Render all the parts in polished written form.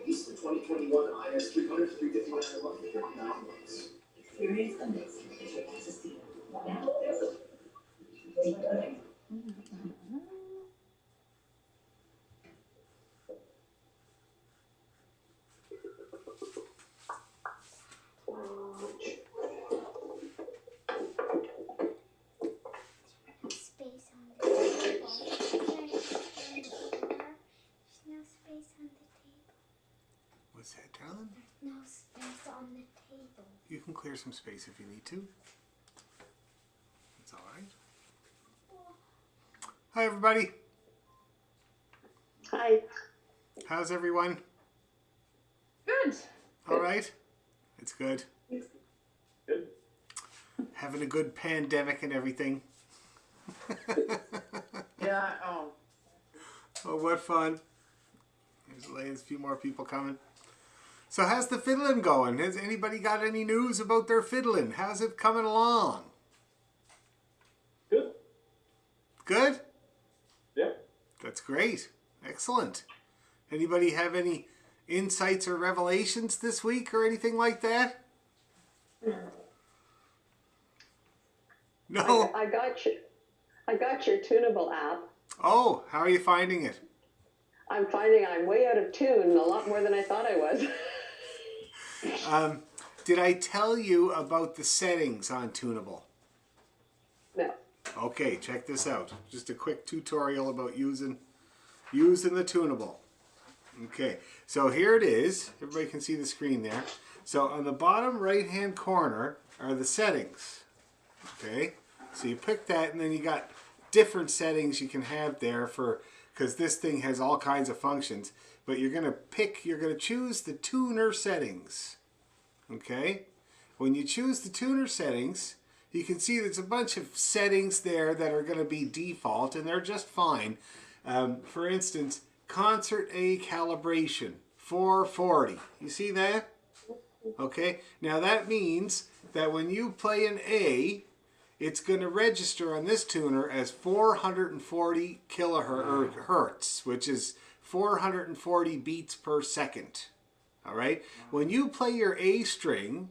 Use the 2021 IS 300 to 359 a month for 9 months. Experience amazing with Assistina. Now available. Space on the table. There's no space on the table. What's that, darling? There's no space on the table. You can clear some space if you need to. It's all right. Hi, everybody. Hi. How's everyone? Good. All right? It's good. Good. Having a good pandemic and everything. Yeah. Oh. Oh, what fun. There's a few more people coming. So how's the fiddling going? Has anybody got any news about their fiddling? How's it coming along? Good. Good? Yeah. That's great. Excellent. Anybody have any insights or revelations this week or anything like that? No? I got your Tunable app. Oh, how are you finding it? I'm finding I'm way out of tune, a lot more than I thought I was. Did I tell you about the settings on Tunable? No. Okay, check this out. Just a quick tutorial about using the Tunable. Okay, so here it is. Everybody can see the screen there. So on the bottom right hand corner are the settings. Okay, so you pick that and then you got different settings you can have there for, because this thing has all kinds of functions, but you're going to choose the tuner settings. Okay, when you choose the tuner settings, you can see there's a bunch of settings there that are going to be default and they're just fine. For instance, concert A calibration 440. You see that? Okay, now that means that when you play an A, it's going to register on this tuner as 440 kilohertz, which is 440 beats per second. All right, when you play your A string,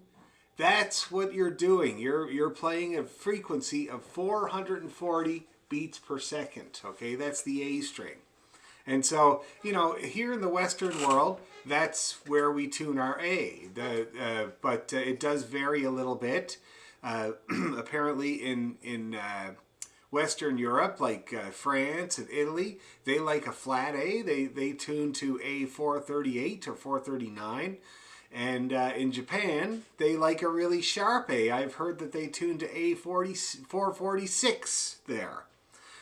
that's what you're doing. You're playing a frequency of 440 beats per second. Okay, that's the A string. And so, you know, here in the Western world, that's where we tune our A. But it does vary a little bit. Apparently in Western Europe, like France and Italy, they like a flat A. They tune to A 438 or 439. And in Japan, they like a really sharp A. I've heard that they tune to A 446 there.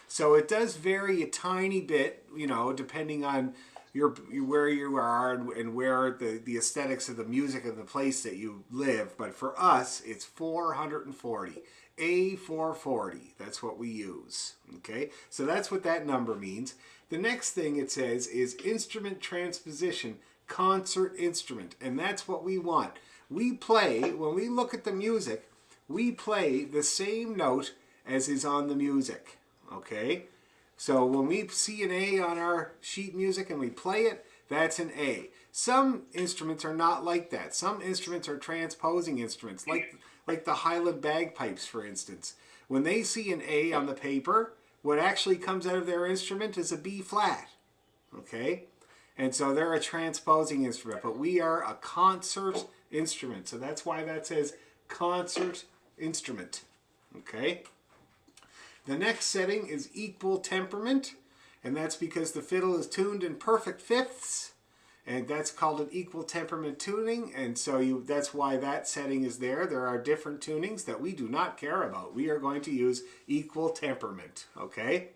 So it does vary a tiny bit, you know, depending on where you are and where the aesthetics of the music of the place that you live. But for us, it's 440. A440, that's what we use. Okay, so that's what that number means. The next thing it says is instrument transposition, concert instrument, and that's what we want. We play, when we look at the music, we play the same note as is on the music. Okay, so when we see an A on our sheet music and we play it, that's an A. Some instruments are not like that. Some instruments are transposing instruments, like the Highland bagpipes, for instance. When they see an A on the paper, what actually comes out of their instrument is a B flat. Okay, and so they're a transposing instrument, but we are a concert instrument. So that's why that says concert instrument. Okay. The next setting is equal temperament, and that's because the fiddle is tuned in perfect fifths, and that's called an equal temperament tuning, and so that's why that setting is there. There are different tunings that we do not care about. We are going to use equal temperament, okay?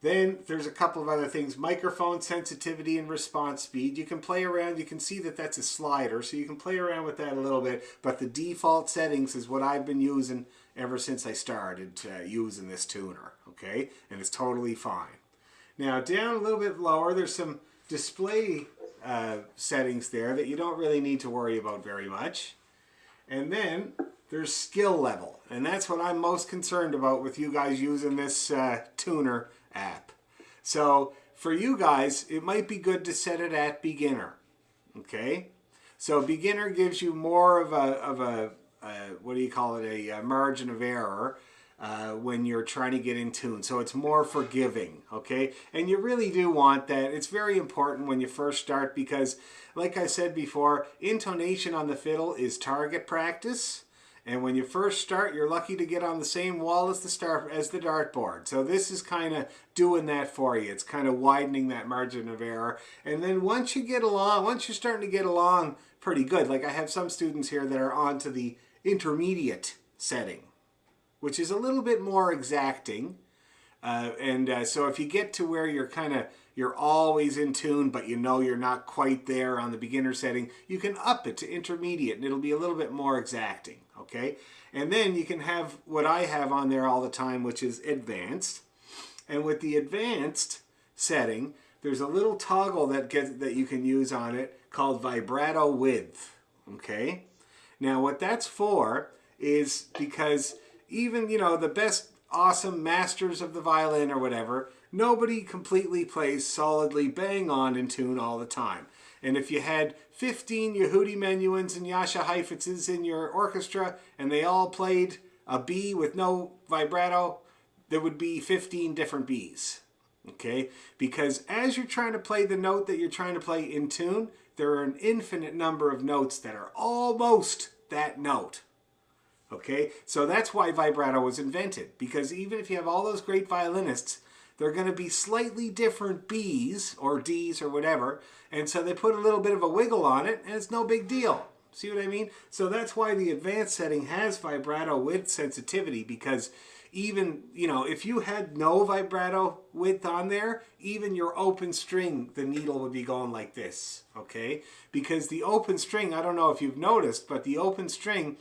Then there's a couple of other things. Microphone sensitivity and response speed. You can play around. You can see that that's a slider, so you can play around with that a little bit, but the default settings is what I've been using ever since I started using this tuner, okay? And it's totally fine. Now down a little bit lower, there's some display settings there that you don't really need to worry about very much. And then there's skill level, and that's what I'm most concerned about with you guys using this tuner app. So for you guys, it might be good to set it at beginner. Okay, so beginner gives you more of a what do you call it, a margin of error when you're trying to get in tune. So it's more forgiving, okay? And you really do want that. It's very important when you first start because, like I said before, intonation on the fiddle is target practice. And when you first start, you're lucky to get on the same wall as the dartboard. So this is kind of doing that for you. It's kind of widening that margin of error. And then once you get along, once you're starting to get along pretty good, like I have some students here that are on to the intermediate setting, which is a little bit more exacting. So if you get to where you're always in tune, but you know you're not quite there on the beginner setting, you can up it to intermediate and it'll be a little bit more exacting, okay? And then you can have what I have on there all the time, which is advanced. And with the advanced setting, there's a little toggle that you can use on it called vibrato width, okay? Now what that's for is because even, the best awesome masters of the violin or whatever, nobody completely plays solidly bang on in tune all the time. And if you had 15 Yehudi Menuhins and Jascha Heifitzes in your orchestra and they all played a B with no vibrato, there would be 15 different Bs. Okay? Because as you're trying to play the note that you're trying to play in tune, there are an infinite number of notes that are almost that note. Okay, so that's why vibrato was invented, because even if you have all those great violinists, they're going to be slightly different Bs or Ds or whatever, and so they put a little bit of a wiggle on it, and it's no big deal. See what I mean? So that's why the advanced setting has vibrato width sensitivity, because even, if you had no vibrato width on there, even your open string, the needle would be going like this, okay? Because the open string, I don't know if you've noticed, but the open string,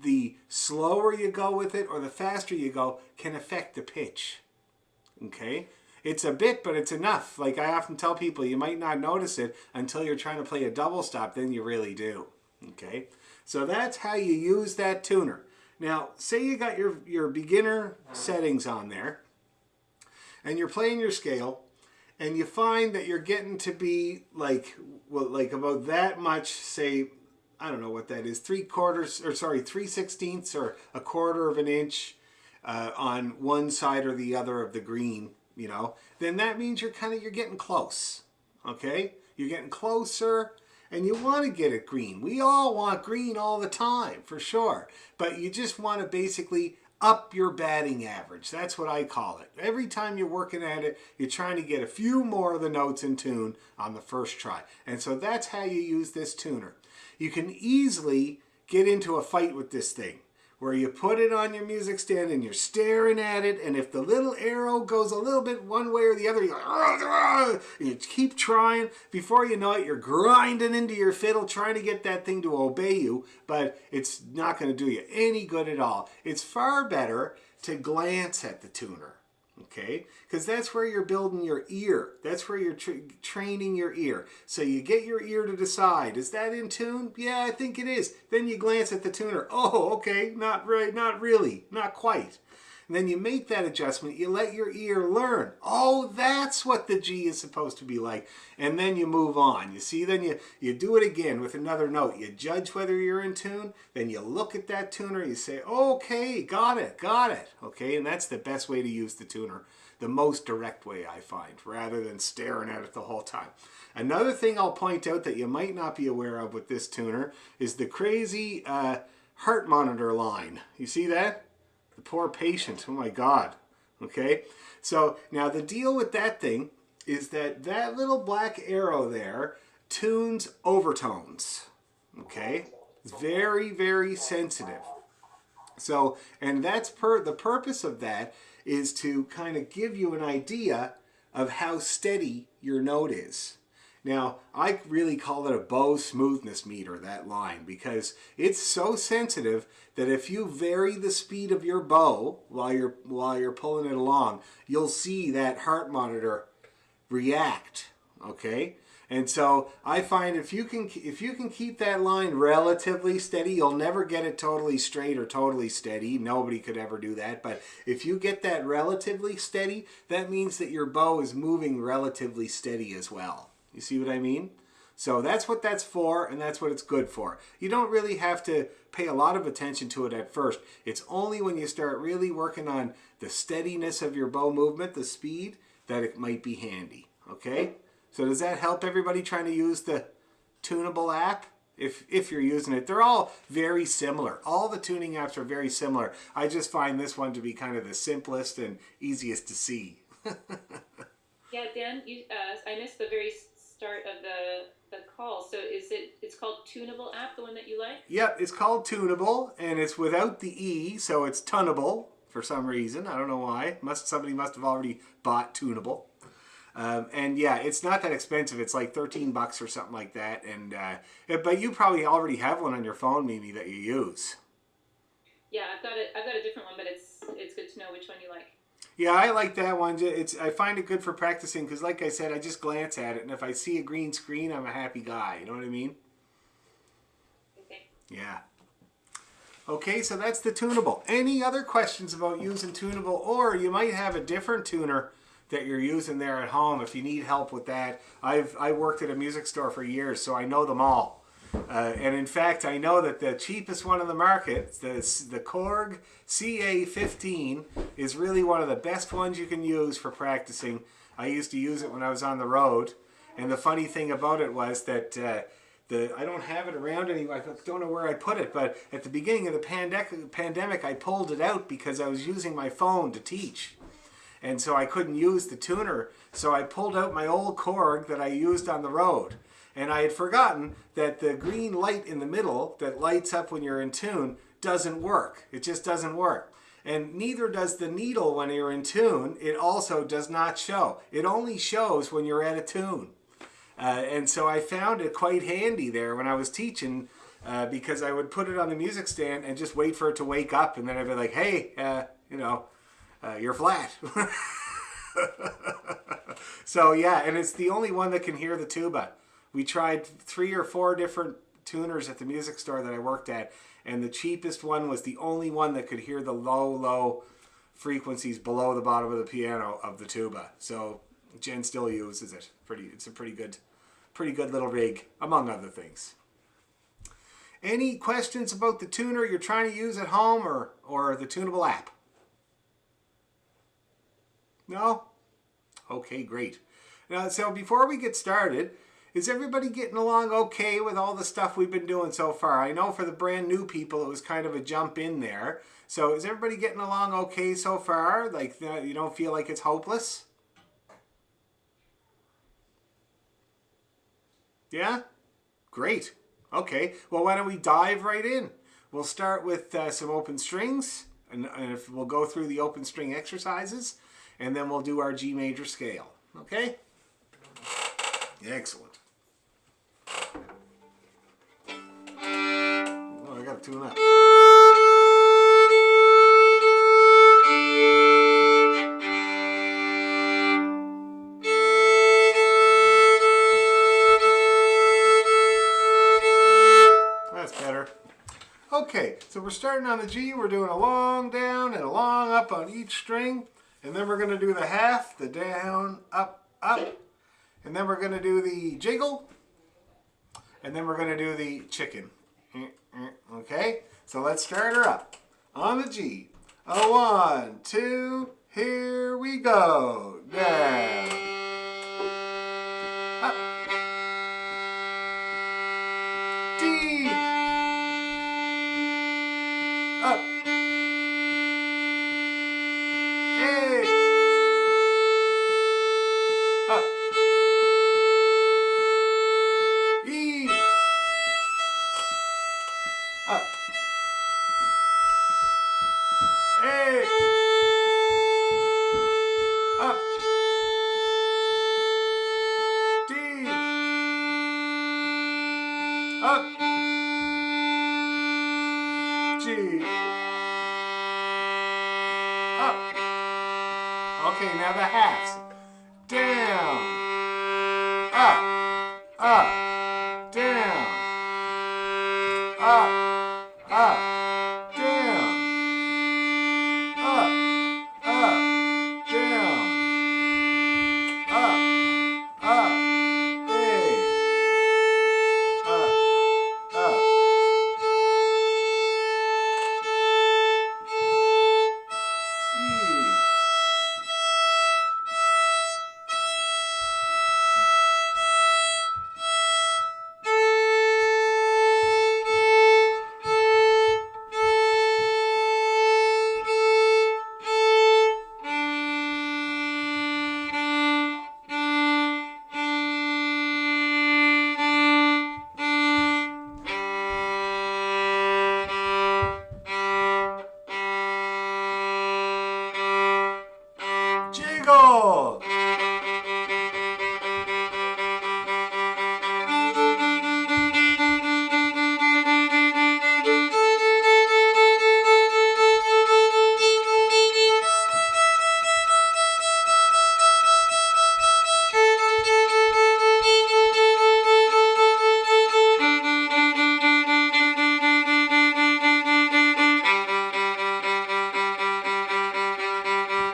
the slower you go with it or the faster you go can affect the pitch, okay? It's a bit, but it's enough. Like I often tell people, you might not notice it until you're trying to play a double stop, then you really do, okay? So that's how you use that tuner. Now, say you got your beginner settings on there, and you're playing your scale, and you find that you're getting to be like about that much, say, I don't know what that is, 3/16 or a quarter of an inch on one side or the other of the green, then that means you're getting close, okay? You're getting closer, and you want to get it green. We all want green all the time, for sure. But you just want to basically up your batting average. That's what I call it. Every time you're working at it, you're trying to get a few more of the notes in tune on the first try. And so that's how you use this tuner. You can easily get into a fight with this thing, where you put it on your music stand and you're staring at it, and if the little arrow goes a little bit one way or the other, you keep trying. Before you know it, you're grinding into your fiddle trying to get that thing to obey you, but it's not going to do you any good at all. It's far better to glance at the tuner, okay? Because that's where you're building your ear. That's where you're training your ear. So you get your ear to decide, is that in tune? Yeah, I think it is. Then you glance at the tuner. Oh, okay, not right, not really, not quite. And then you make that adjustment. You let your ear learn. Oh, that's what the G is supposed to be like. And then you move on. You see, then you do it again with another note. You judge whether you're in tune. Then you look at that tuner. You say, okay, got it. Okay, and that's the best way to use the tuner. The most direct way, I find, rather than staring at it the whole time. Another thing I'll point out that you might not be aware of with this tuner is the crazy heart monitor line. You see that? The poor patient, oh my God, okay? So now the deal with that thing is that little black arrow there tunes overtones, okay? It's very, very sensitive. So, and that's the purpose of that is to kind of give you an idea of how steady your note is. Now, I really call it a bow smoothness meter, that line, because it's so sensitive that if you vary the speed of your bow while you're pulling it along, you'll see that heart monitor react, okay? And so I find if you can keep that line relatively steady, you'll never get it totally straight or totally steady. Nobody could ever do that. But if you get that relatively steady, that means that your bow is moving relatively steady as well. You see what I mean? So that's what that's for, and that's what it's good for. You don't really have to pay a lot of attention to it at first. It's only when you start really working on the steadiness of your bow movement, the speed, that it might be handy. Okay? So does that help everybody trying to use the Tunable app? If you're using it, they're all very similar. All the tuning apps are very similar. I just find this one to be kind of the simplest and easiest to see. Yeah, Dan, I missed the very start of the call. So it's called Tunable app, the one that you like? Yep, it's called Tunable, and it's without the E, so it's Tunnable for some reason. I don't know why. Somebody must have already bought Tunable. And yeah, it's not that expensive. It's like $13 or something like that. And but you probably already have one on your phone, Mimi, that you use. Yeah, I've got a different one, but it's good to know which one you like. Yeah, I like that one. I find it good for practicing because, like I said, I just glance at it, and if I see a green screen, I'm a happy guy. You know what I mean? Okay. Yeah. Okay, so that's the Tunable. Any other questions about using Tunable, or you might have a different tuner that you're using there at home if you need help with that. I worked at a music store for years, so I know them all. And in fact, I know that the cheapest one on the market, the Korg CA15, is really one of the best ones you can use for practicing. I used to use it when I was on the road. And the funny thing about it was that I don't have it around anymore. I don't know where I put it, but at the beginning of the pandemic, I pulled it out because I was using my phone to teach. And so I couldn't use the tuner. So I pulled out my old Korg that I used on the road. And I had forgotten that the green light in the middle that lights up when you're in tune doesn't work. It just doesn't work. And neither does the needle when you're in tune. It also does not show. It only shows when you're at a tune. And so I found it quite handy there when I was teaching because I would put it on the music stand and just wait for it to wake up. And then I'd be like, hey, you're flat. So yeah, and it's the only one that can hear the tuba. We tried 3 or 4 different tuners at the music store that I worked at, and the cheapest one was the only one that could hear the low frequencies below the bottom of the piano of the tuba. So Jen still uses it. It's a pretty good little rig, among other things. Any questions about the tuner you're trying to use at home or the Tunable app? No? Okay, great. Now, so before we get started, is everybody getting along okay with all the stuff we've been doing so far? I know for the brand new people, it was kind of a jump in there. So is everybody getting along okay so far? Like, you don't feel like it's hopeless? Yeah? Great. Okay. Well, why don't we dive right in? We'll start with some open strings, and if we'll go through the open string exercises, and then we'll do our G major scale. Okay? Excellent. Oh, I gotta tune up. That's better. Okay, so we're starting on the G. We're doing a long down and a long up on each string. And then we're going to do the half, the down, up, up. And then we're going to do the jiggle. And then we're going to do the chicken. Okay? So let's start her up. On the G. A 1, 2, here we go. Down. Up. D. Up. A. Up. E. Up. A. Up. D. Up. G. Up. Okay, now the halves. Down. Up. up, down, up, up, down, up, up, down, up, up, hey, up, up. E. Jiggle!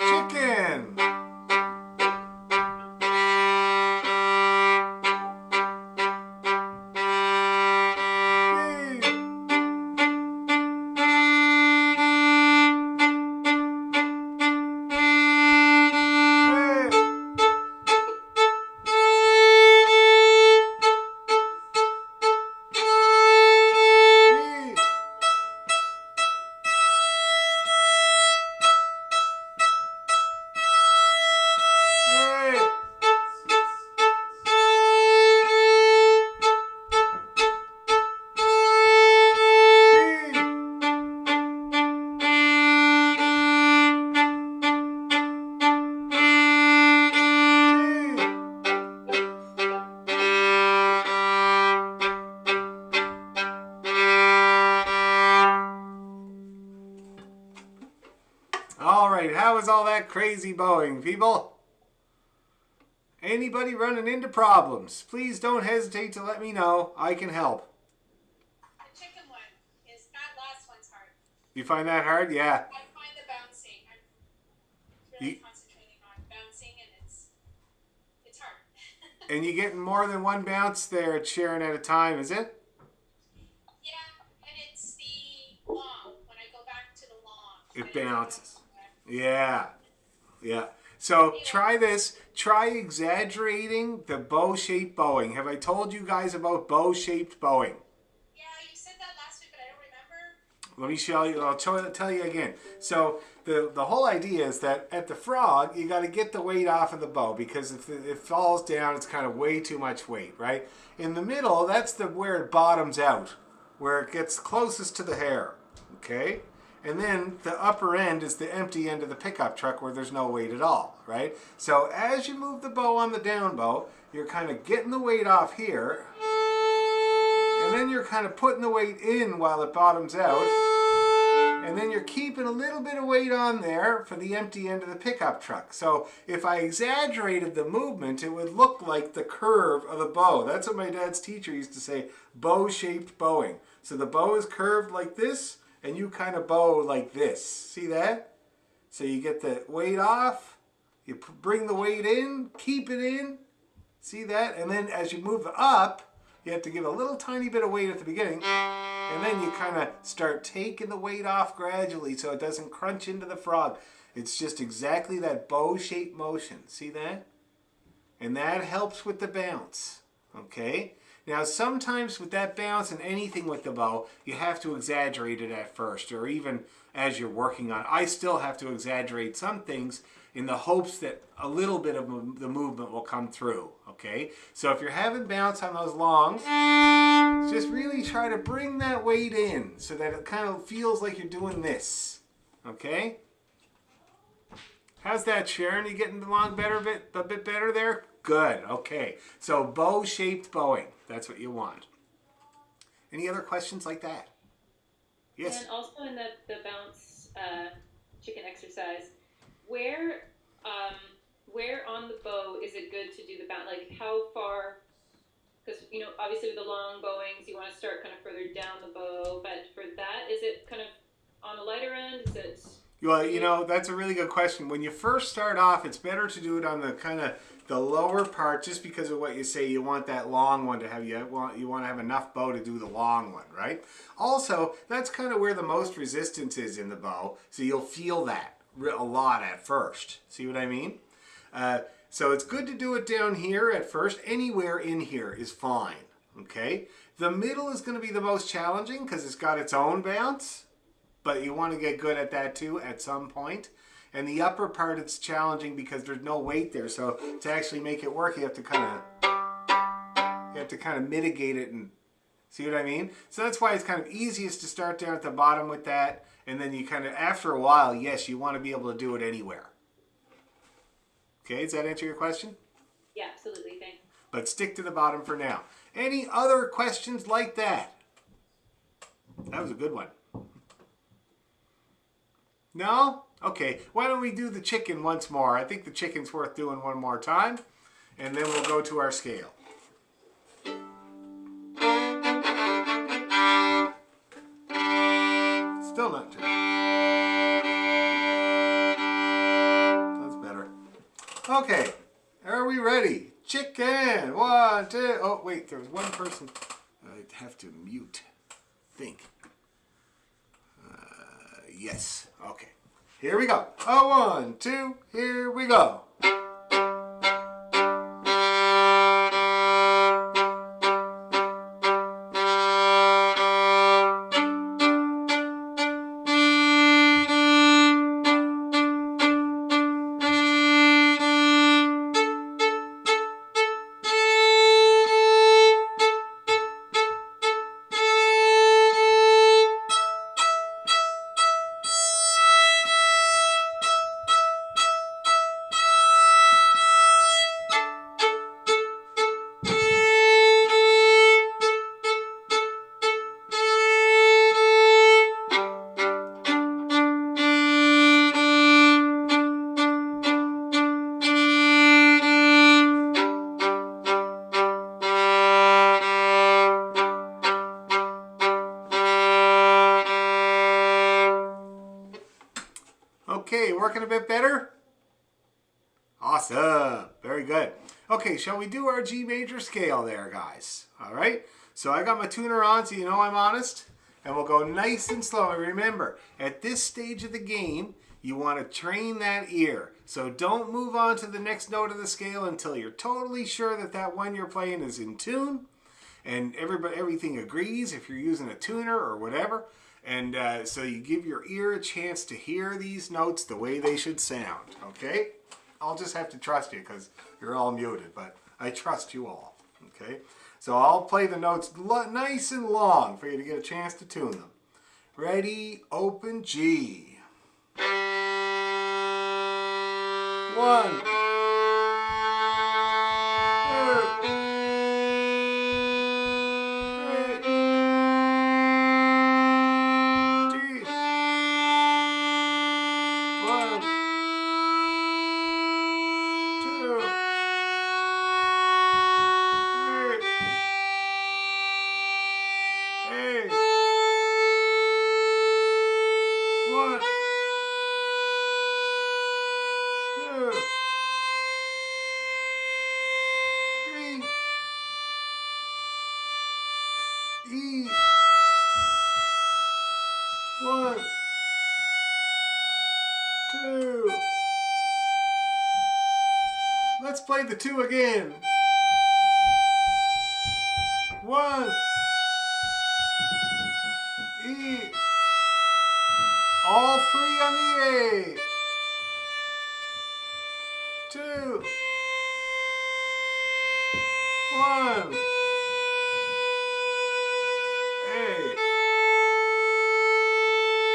Chicken! Pig! Hey! E. Hey! B. G. All right, how was all that crazy bowing, people? Anybody running into problems, please don't hesitate to let me know. I can help. The chicken one is that last one's hard. You find that hard? Yeah. I find the bouncing. I'm really concentrating on bouncing, and it's hard. And you getting more than one bounce there, Sharon, at a time, is it? Yeah, and it's the long. When I go back to the long, It bounces. Yeah. Yeah. So try this. Try exaggerating the bow-shaped bowing. Have I told you guys about bow-shaped bowing? Yeah, you said that last week, but I don't remember. Let me show you. I'll tell you again. So the whole idea is that at the frog, you got to get the weight off of the bow, because if it falls down, it's kind of way too much weight, right? In the middle, that's where it bottoms out, where it gets closest to the hair, okay? And then the upper end is the empty end of the pickup truck where there's no weight at all, right? So as you move the bow on the down bow, you're kind of getting the weight off here, and then you're kind of putting the weight in while it bottoms out, and then you're keeping a little bit of weight on there for the empty end of the pickup truck. So if I exaggerated the movement, it would look like the curve of the bow. That's what my dad's teacher used to say, bow-shaped bowing. So the bow is curved like this, and you kind of bow like this. See that? So you get the weight off, you bring the weight in, keep it in. See that? And then as you move up, you have to give a little tiny bit of weight at the beginning, and then you kind of start taking the weight off gradually so it doesn't crunch into the frog. It's just exactly that bow-shaped motion. See that? And that helps with the bounce. Okay? Now, sometimes with that bounce and anything with the bow, you have to exaggerate it at first, or even as you're working on it. I still have to exaggerate some things in the hopes that a little bit of the movement will come through, okay? So if you're having bounce on those longs, just really try to bring that weight in so that it kind of feels like you're doing this, okay? How's that, Sharon? You getting along a bit better there? Good, okay. So bow-shaped bowing, that's what you want. Any other questions like that? Yes? And also in the bounce chicken exercise, where on the bow is it good to do the bounce? Like how far because obviously with the long bowings, you want to start kind of further down the bow. But for that, is it kind of on the lighter end? Is it? Well, that's a really good question. When you first start off, it's better to do it on the kind of the lower part, just because of what you say. You want that long one to have you want to have enough bow to do the long one, right? Also, that's kind of where the most resistance is in the bow, so you'll feel that a lot at first. See what I mean? So it's good to do it down here at first. Anywhere in here is fine. Okay. The middle is going to be the most challenging because it's got its own bounce. But you want to get good at that too at some point. And the upper part, it's challenging because there's no weight there. So to actually make it work, you have to kind of mitigate it and see what I mean? So that's why it's kind of easiest to start down at the bottom with that. And then you kind of, after a while, yes, you want to be able to do it anywhere. Okay, does that answer your question? Yeah, absolutely. Thanks. But stick to the bottom for now. Any other questions like that? That was a good one. No? Okay, why don't we do the chicken once more? I think the chicken's worth doing one more time. And then we'll go to our scale. Still not too. That's better. Okay, are we ready? Chicken! 1, 2. Oh, wait, there was one person. I'd have to mute. Think. Yes. Okay. Here we go. 1, 2. Here we go. Okay, working a bit better? Awesome. Very good. Okay, shall we do our G major scale there, guys? All right. So I got my tuner on so you know I'm honest. And we'll go nice and slow. And remember, at this stage of the game, you want to train that ear. So don't move on to the next note of the scale until you're totally sure that that one you're playing is in tune. And everything agrees if you're using a tuner or whatever. And so you give your ear a chance to hear these notes the way they should sound, okay? I'll just have to trust you because you're all muted, but I trust you all, okay? So I'll play the notes nice and long for you to get a chance to tune them. Ready, open, G. 1, 2. E. 1, 2. Let's play the 2 again. 1. E. All 3 on the A. 2. 1. A.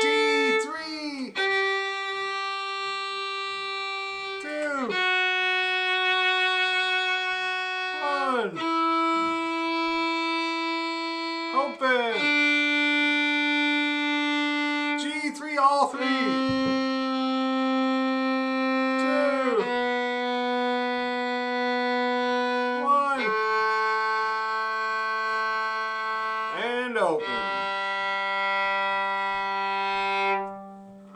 D3. 2. 1. Open. G3, all 3. 2. 1. And open.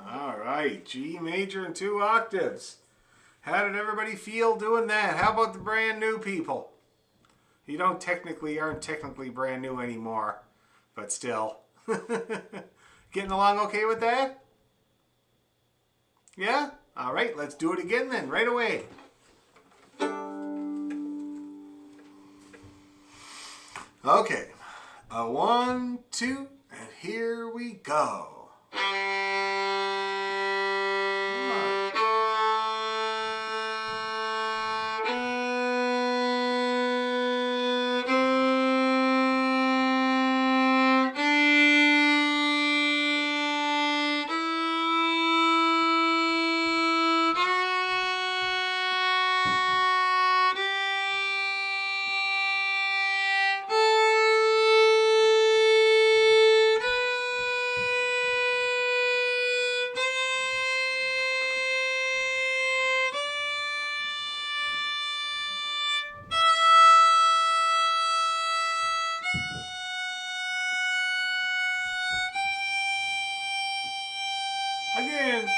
All right, G major and 2 octaves. How did everybody feel doing that? How about the brand new people? You aren't technically brand new anymore, but still. Getting along okay with that? Yeah? All right, let's do it again then, right away. Okay, 1, 2, and here we go. Again.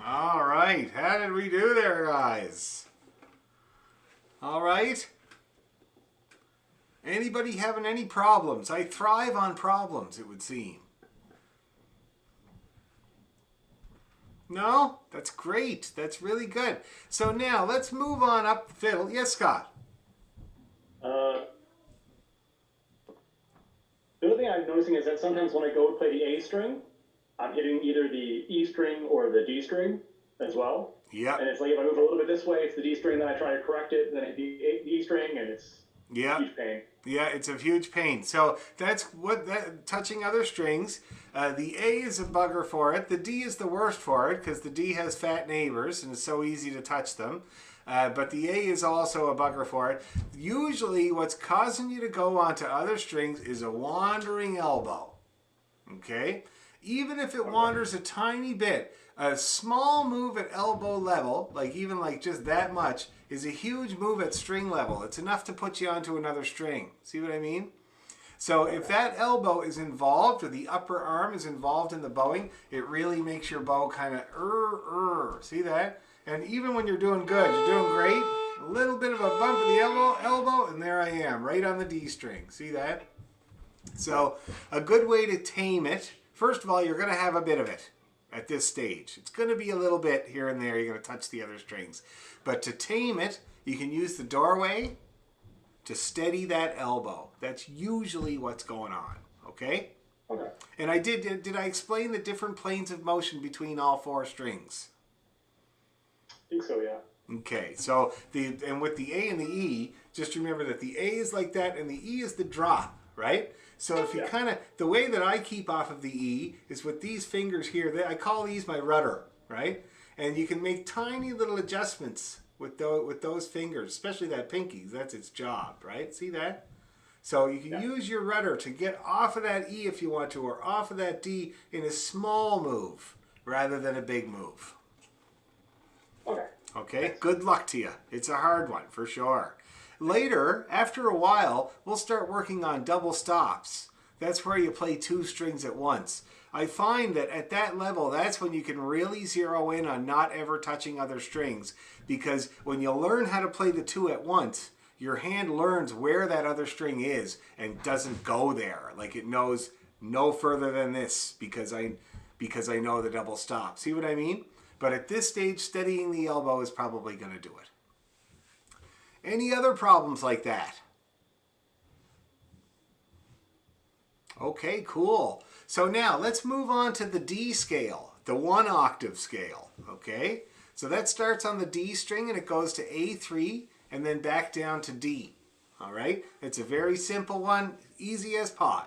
All right, how did we do there, guys? All right. Anybody having any problems? I thrive on problems, it would seem. No? That's great. That's really good. So now let's move on up the fiddle. Yes, Scott? The other thing I'm noticing is that sometimes when I go to play the A string, I'm hitting either the E string or the D string as well. Yeah. And it's like if I move a little bit this way, it's the D string, then I try to correct it, then I hit the E string, and it's Yeah. a huge pain. Yeah, it's a huge pain. So that's touching other strings. The A is a bugger for it. The D is the worst for it because the D has fat neighbors and it's so easy to touch them. But the A is also a bugger for it. Usually what's causing you to go onto other strings is a wandering elbow. Okay? Even if it wanders a tiny bit, a small move at elbow level, even just that much, is a huge move at string level. It's enough to put you onto another string. See what I mean? So if that elbow is involved, or the upper arm is involved in the bowing, it really makes your bow kind of See that? And even when you're doing good, you're doing great, a little bit of a bump of the elbow, and there I am, right on the D string. See that? So a good way to tame it, first of all, you're going to have a bit of it at this stage. It's going to be a little bit here and there. You're going to touch the other strings. But to tame it, you can use the doorway to steady that elbow. That's usually what's going on. Okay? Okay. And I did I explain the different planes of motion between all 4 strings? I think so, yeah. Okay, so with the A and the E, just remember that the A is like that and the E is the drop, right? So if you the way that I keep off of the E is with these fingers here. I call these my rudder, right? And you can make tiny little adjustments with those fingers, especially that pinky. That's its job, right? See that? So you can use your rudder to get off of that E if you want to, or off of that D in a small move rather than a big move. Okay. Okay, good luck to you. It's a hard one for sure. Later, after a while, we'll start working on double stops. That's where you play 2 strings at once. I find that at that level, that's when you can really zero in on not ever touching other strings, because when you learn how to play the 2 at once, your hand learns where that other string is and doesn't go there. Like it knows no further than this because I know the double stop. See what I mean? But at this stage, steadying the elbow is probably going to do it. Any other problems like that? Okay, cool. So now let's move on to the D scale, the 1 octave scale, okay? So that starts on the D string and it goes to A3 and then back down to D, all right? It's a very simple one, easy as pie.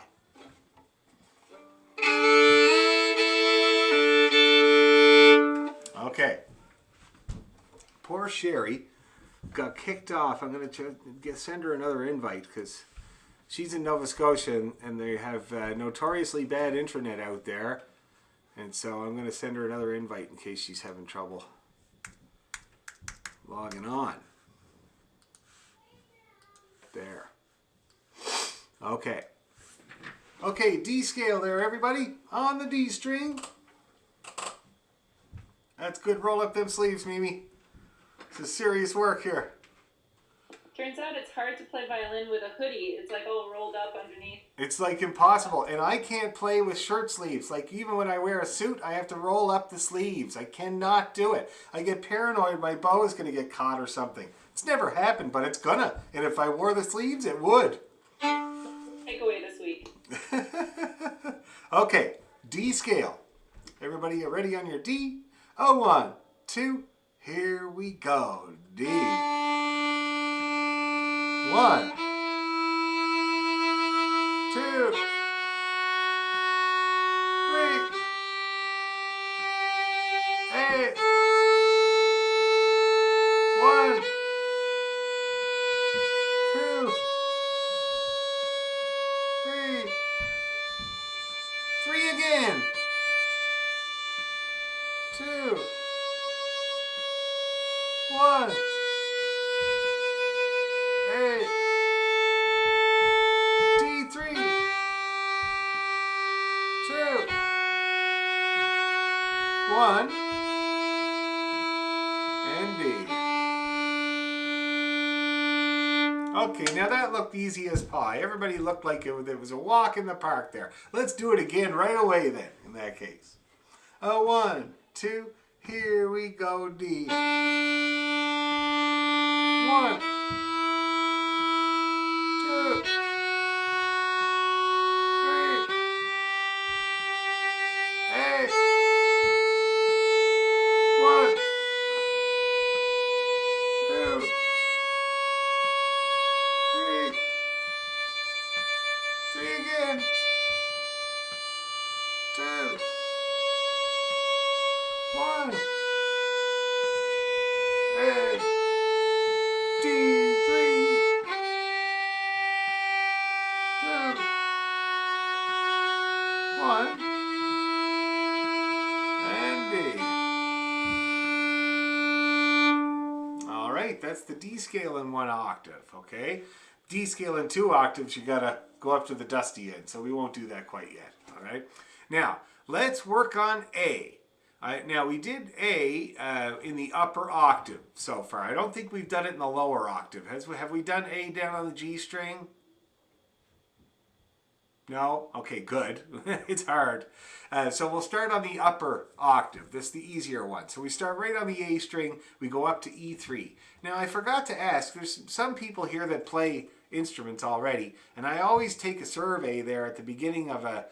Okay. Poor Sherry got kicked off. I'm going to send her another invite because she's in Nova Scotia and they have notoriously bad intranet out there. And so I'm going to send her another invite in case she's having trouble logging on. There. Okay. Okay, D scale there, everybody. On the D string. That's good. Roll up them sleeves, Mimi. This is serious work here. Turns out it's hard to play violin with a hoodie. It's like all rolled up underneath. It's like impossible. And I can't play with shirt sleeves. Like even when I wear a suit, I have to roll up the sleeves. I cannot do it. I get paranoid my bow is going to get caught or something. It's never happened, but it's gonna. And if I wore the sleeves, it would. Takeaway this week. Okay, D scale. Everybody get ready on your D? Oh, 1, 2, here we go. D. 1, 2, 3, 8, 1, 2, 3, 3 again. 2, 1, 8, D3, 2, 1, and D. Okay, now that looked easy as pie. Everybody looked like it was a walk in the park there. Let's do it again right away then, in that case. 1, 2, here we go, D. 1, 2, 3, 8, 1, 2, 3, 3 again, 2, 1, and D3, 2, 1, and D. All right, that's the D scale in 1 octave, okay? D scale in 2 octaves, you gotta go up to the dusty end, so we won't do that quite yet, all right? Now, let's work on A. Now, we did A in the upper octave so far. I don't think we've done it in the lower octave. Have we done A down on the G string? No? Okay, good. It's hard. So we'll start on the upper octave. This is the easier one. So we start right on the A string. We go up to E3. Now, I forgot to ask, there's some people here that play instruments already, and I always take a survey there at the beginning of a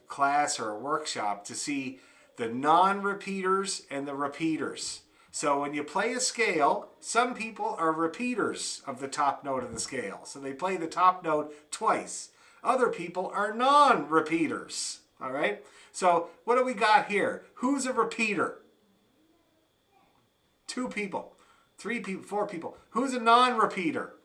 class or a workshop to see the non-repeaters and the repeaters. So when you play a scale, some people are repeaters of the top note of the scale. So they play the top note twice. Other people are non-repeaters. All right? So what do we got here? Who's a repeater? 2 people, 3 people, 4 people. Who's a non-repeater?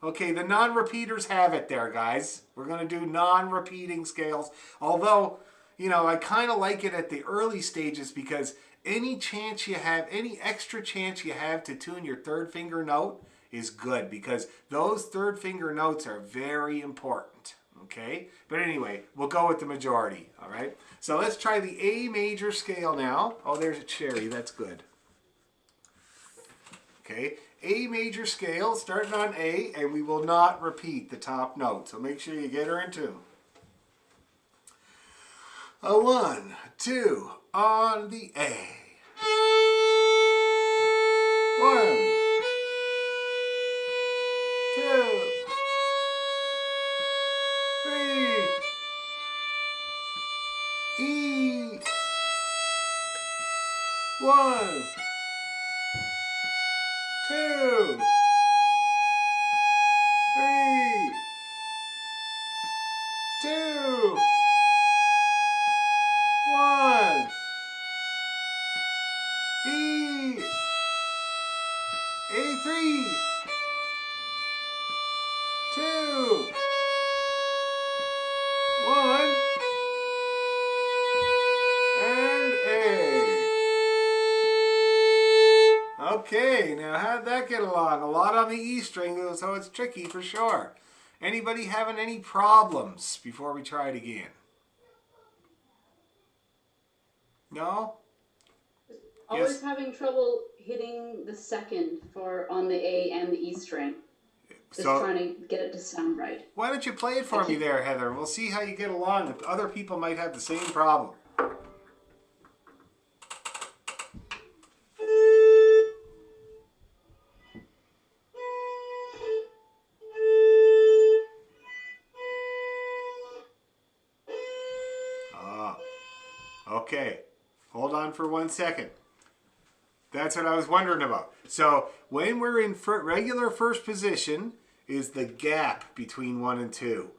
Okay, the non-repeaters have it there, guys. We're going to do non-repeating scales. Although, you know, I kind of like it at the early stages because any chance you have, any extra chance you have to tune your 3rd finger note is good because those 3rd finger notes are very important, okay? But anyway, we'll go with the majority, all right? So let's try the A major scale now. Oh, there's a cherry, that's good. Okay, A major scale, starting on A, and we will not repeat the top note, so make sure you get her in tune. 1, 2, on the A. 1, 2, 1, 2, 3, 2, 1. E, A3, 2, 1, and A. Okay, now how'd that get along? A lot on the E string, so it's tricky for sure. Anybody having any problems before we try it again? No? Always Yes. having trouble hitting the second for on the A and the E string. Just So trying to get it to sound right. why don't you play it for me there, Heather? We'll see how you get along. Other people might have the same problem. Ah, okay. Hold on for 1 second. That's what I was wondering about. So when we're in regular first position is the gap between 1 and 2.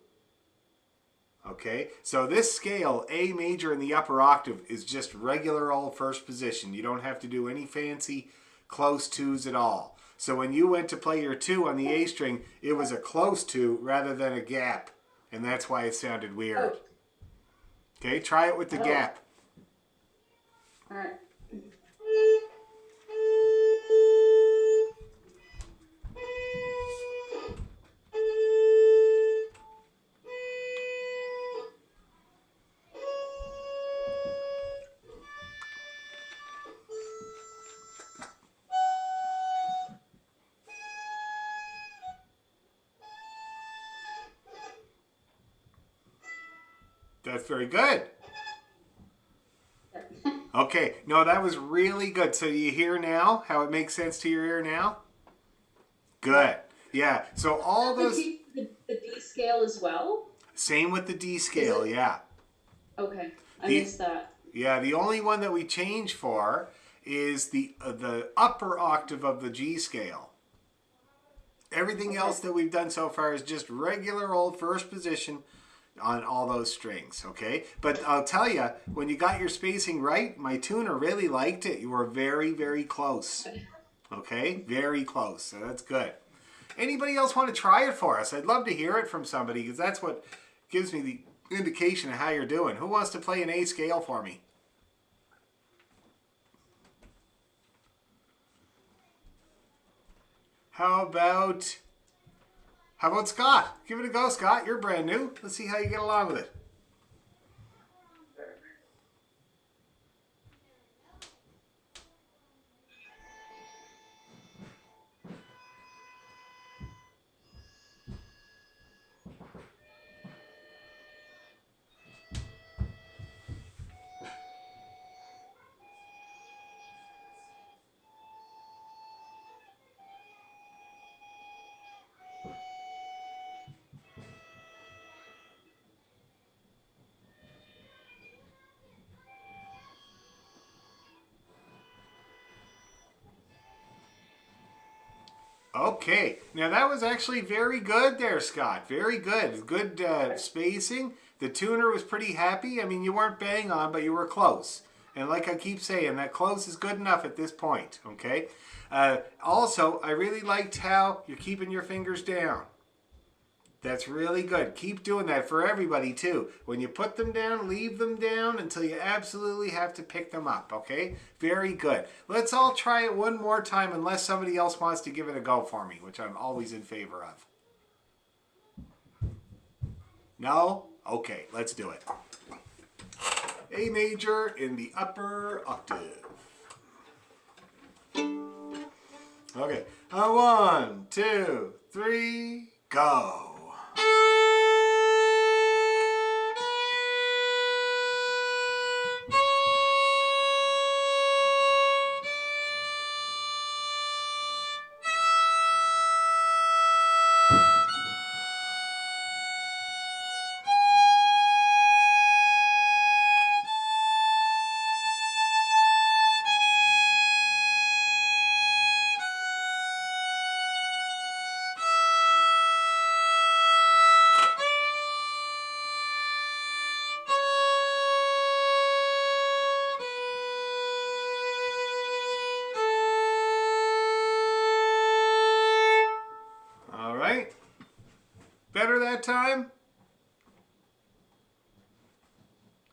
Okay, so this scale, A major in the upper octave, is just regular old first position. You don't have to do any fancy close twos at all. So when you went to play your 2 on the A string, it was a close 2 rather than a gap. And that's why it sounded weird. Okay, try it with the gap. All right. That's very good. Okay, no, that was really good. So you hear now how it makes sense to your ear now? Good. Yeah, so all those... The D scale as well? Same with the D scale, yeah. Okay, I The- missed that. Yeah, the only one that we change for is the upper octave of the G scale. Everything else that we've done so far is just regular old first position on all those strings, okay? But I'll tell you, when you got your spacing right, my tuner really liked it. You were very, very close. Okay? Very close. So that's good. Anybody else want to try it for us? I'd love to hear it from somebody because that's what gives me the indication of how you're doing. Who wants to play an A scale for me? How about Scott? Give it a go, Scott. You're brand new. Let's see how you get along with it. Okay, now that was actually very good there, Scott. Very good. Good spacing. The tuner was pretty happy. I mean, you weren't bang on, but you were close. And like I keep saying, that close is good enough at this point, okay? Also, I really liked how you're keeping your fingers down. That's really good. Keep doing that for everybody too. When you put them down, leave them down until you absolutely have to pick them up, okay? Very good. Let's all try it one more time unless somebody else wants to give it a go for me, which I'm always in favor of. No? Okay, let's do it. A major in the upper octave. Okay, 1, 2, 3, go. Better that time?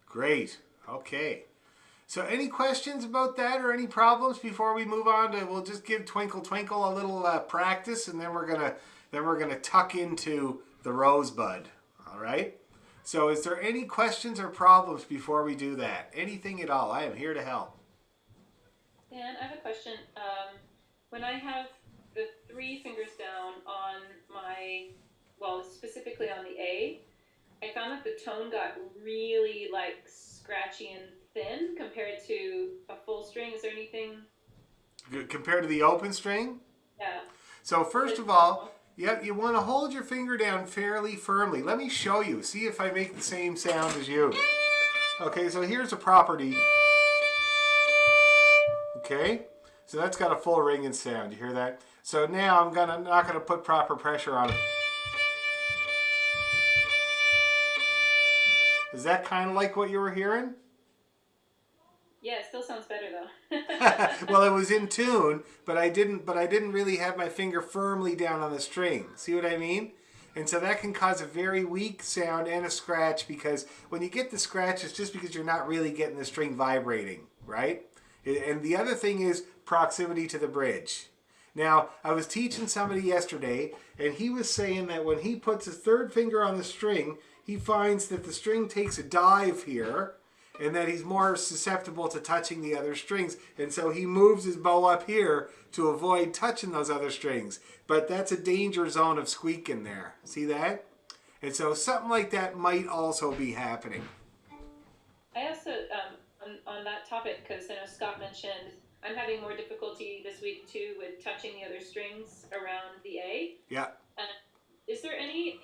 Great. Okay. So any questions about that or any problems before we move on to, we'll just give Twinkle Twinkle a little practice, and then we're gonna tuck into the Rosebud. All right? So is there any questions or problems before we do that? Anything at all? I am here to help. Dan, I have a question. When I have the 3 fingers down on my, well, specifically on the A, I found that the tone got really like scratchy and thin compared to a full string. Is there anything? Compared to the open string? Yeah. So first of all, yep, you want to hold your finger down fairly firmly. Let me show you. See if I make the same sound as you. Okay, so here's a property. Okay, so that's got a full ringing sound. You hear that? So now I'm not gonna put proper pressure on it. Is that kind of like what you were hearing? Yeah, it still sounds better though. Well, it was in tune, but I didn't really have my finger firmly down on the string. See what I mean? And so that can cause a very weak sound and a scratch, because when you get the scratch, it's just because you're not really getting the string vibrating, right? And the other thing is proximity to the bridge. Now, I was teaching somebody yesterday, and he was saying that when he puts his 3rd finger on the string, he finds that the string takes a dive here, and that he's more susceptible to touching the other strings. And so he moves his bow up here to avoid touching those other strings. But that's a danger zone of squeaking there. See that? And so something like that might also be happening. I also, on that topic, because I know Scott mentioned, I'm having more difficulty this week too with touching the other strings around the A. Yeah. Is there any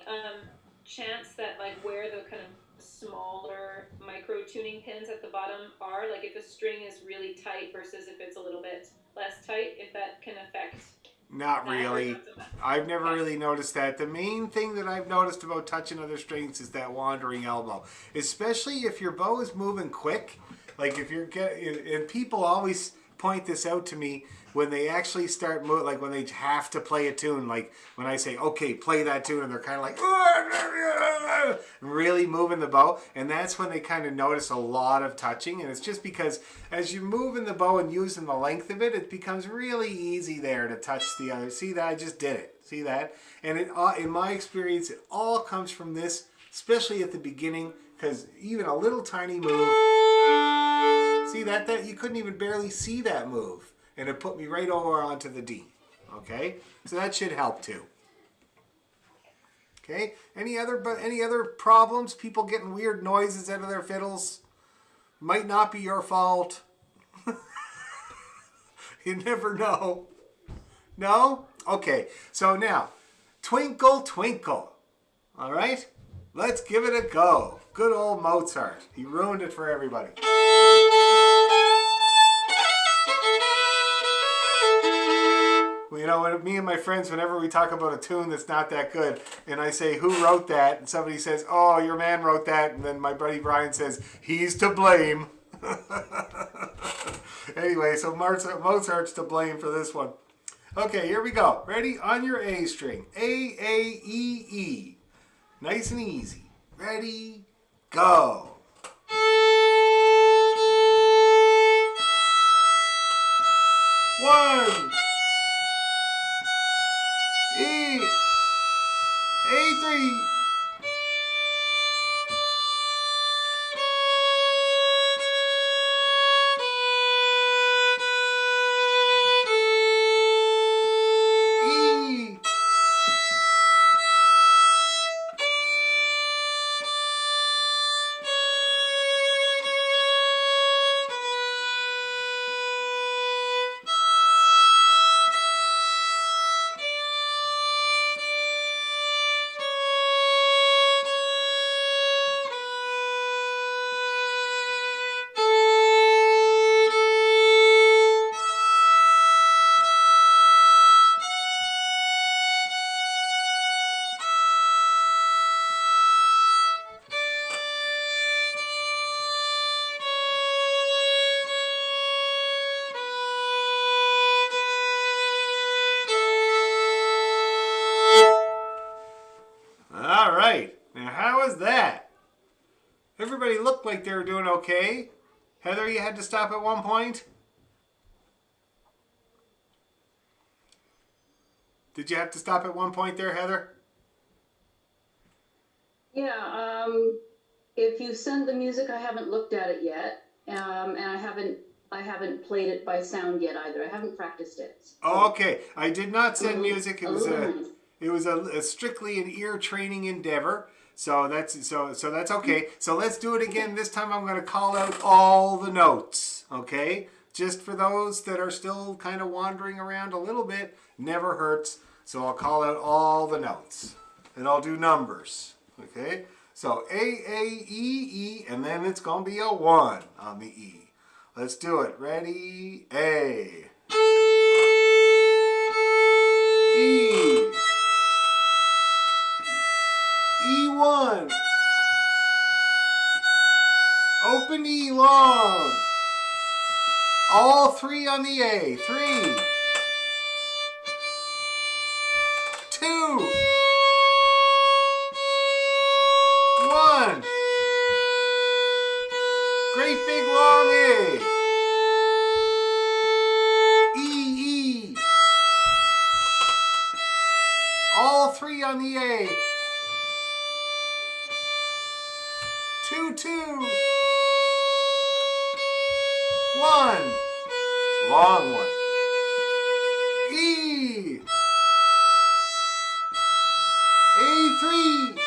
chance that like where the kind of smaller micro tuning pins at the bottom are, like if a string is really tight versus if it's a little bit less tight, if that can affect? Not really. I've never really noticed that. The main thing that I've noticed about touching other strings is that wandering elbow, especially if your bow is moving quick. Like if you're and people always point this out to me when they actually start moving, like when they have to play a tune, like when I say, okay, play that tune, and they're kind of like, really moving the bow, and that's when they kind of notice a lot of touching. And it's just because as you're moving the bow and using the length of it, it becomes really easy there to touch the other. See that? I just did it. See that? And it, in my experience, it all comes from this, especially at the beginning, because even a little tiny move, see that you couldn't even barely see that move, and it put me right over onto the D. Okay, so that should help too. Okay, any other problems? People getting weird noises out of their fiddles? Might not be your fault. You never know. No? Okay, so now, Twinkle Twinkle. All right, let's give it a go. Good old Mozart. He ruined it for everybody. Well, you know, me and my friends, whenever we talk about a tune that's not that good, and I say, who wrote that? And somebody says, oh, your man wrote that. And then my buddy Brian says, he's to blame. Anyway, so Mozart's to blame for this one. Okay, here we go. Ready? On your A string. A, E, E. Nice and easy. Ready? Go. One. E. A3. E. right. Now, how was that? Everybody looked like they were doing okay. Heather, you had to stop at one point? Did you have to stop at one point there, Heather? Yeah, if you send the music, I haven't looked at it yet. And I haven't played it by sound yet either. I haven't practiced it. So Okay, I did not send music. It was little a strictly an ear training endeavor. So that's okay. So let's do it again. This time I'm going to call out all the notes. Okay, just for those that are still kind of wandering around a little bit, never hurts. So I'll call out all the notes, and I'll do numbers. Okay, so A, E, and then it's going to be a 1 on the E. Let's do it. Ready? A. E. E1. Open E long. All 3 on the A. 3. 2. 1. Great big long A. E. All 3 on the A. 2, 2. 1. Long one. E. A3.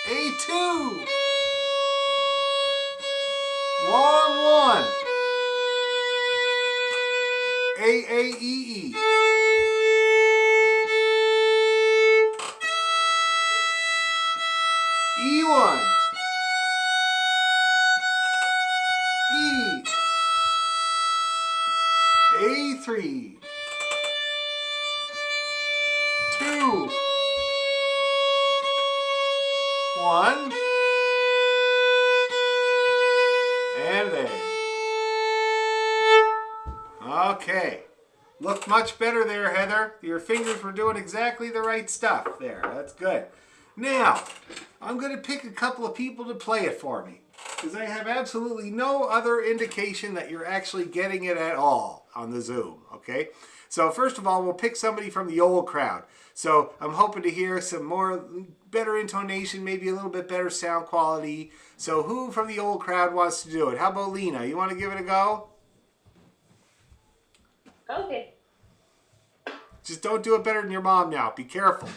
A2. Long 1. A, E. E1. E. A3. 2. 1. And A. Okay. Looked much better there, Heather. Your fingers were doing exactly the right stuff there. That's good. Now, I'm going to pick a couple of people to play it for me, because I have absolutely no other indication that you're actually getting it at all on the Zoom, okay? So first of all, we'll pick somebody from the old crowd. So I'm hoping to hear some better intonation, maybe a little bit better sound quality. So who from the old crowd wants to do it? How about Lena? You want to give it a go? Okay. Just don't do it better than your mom now. Be careful.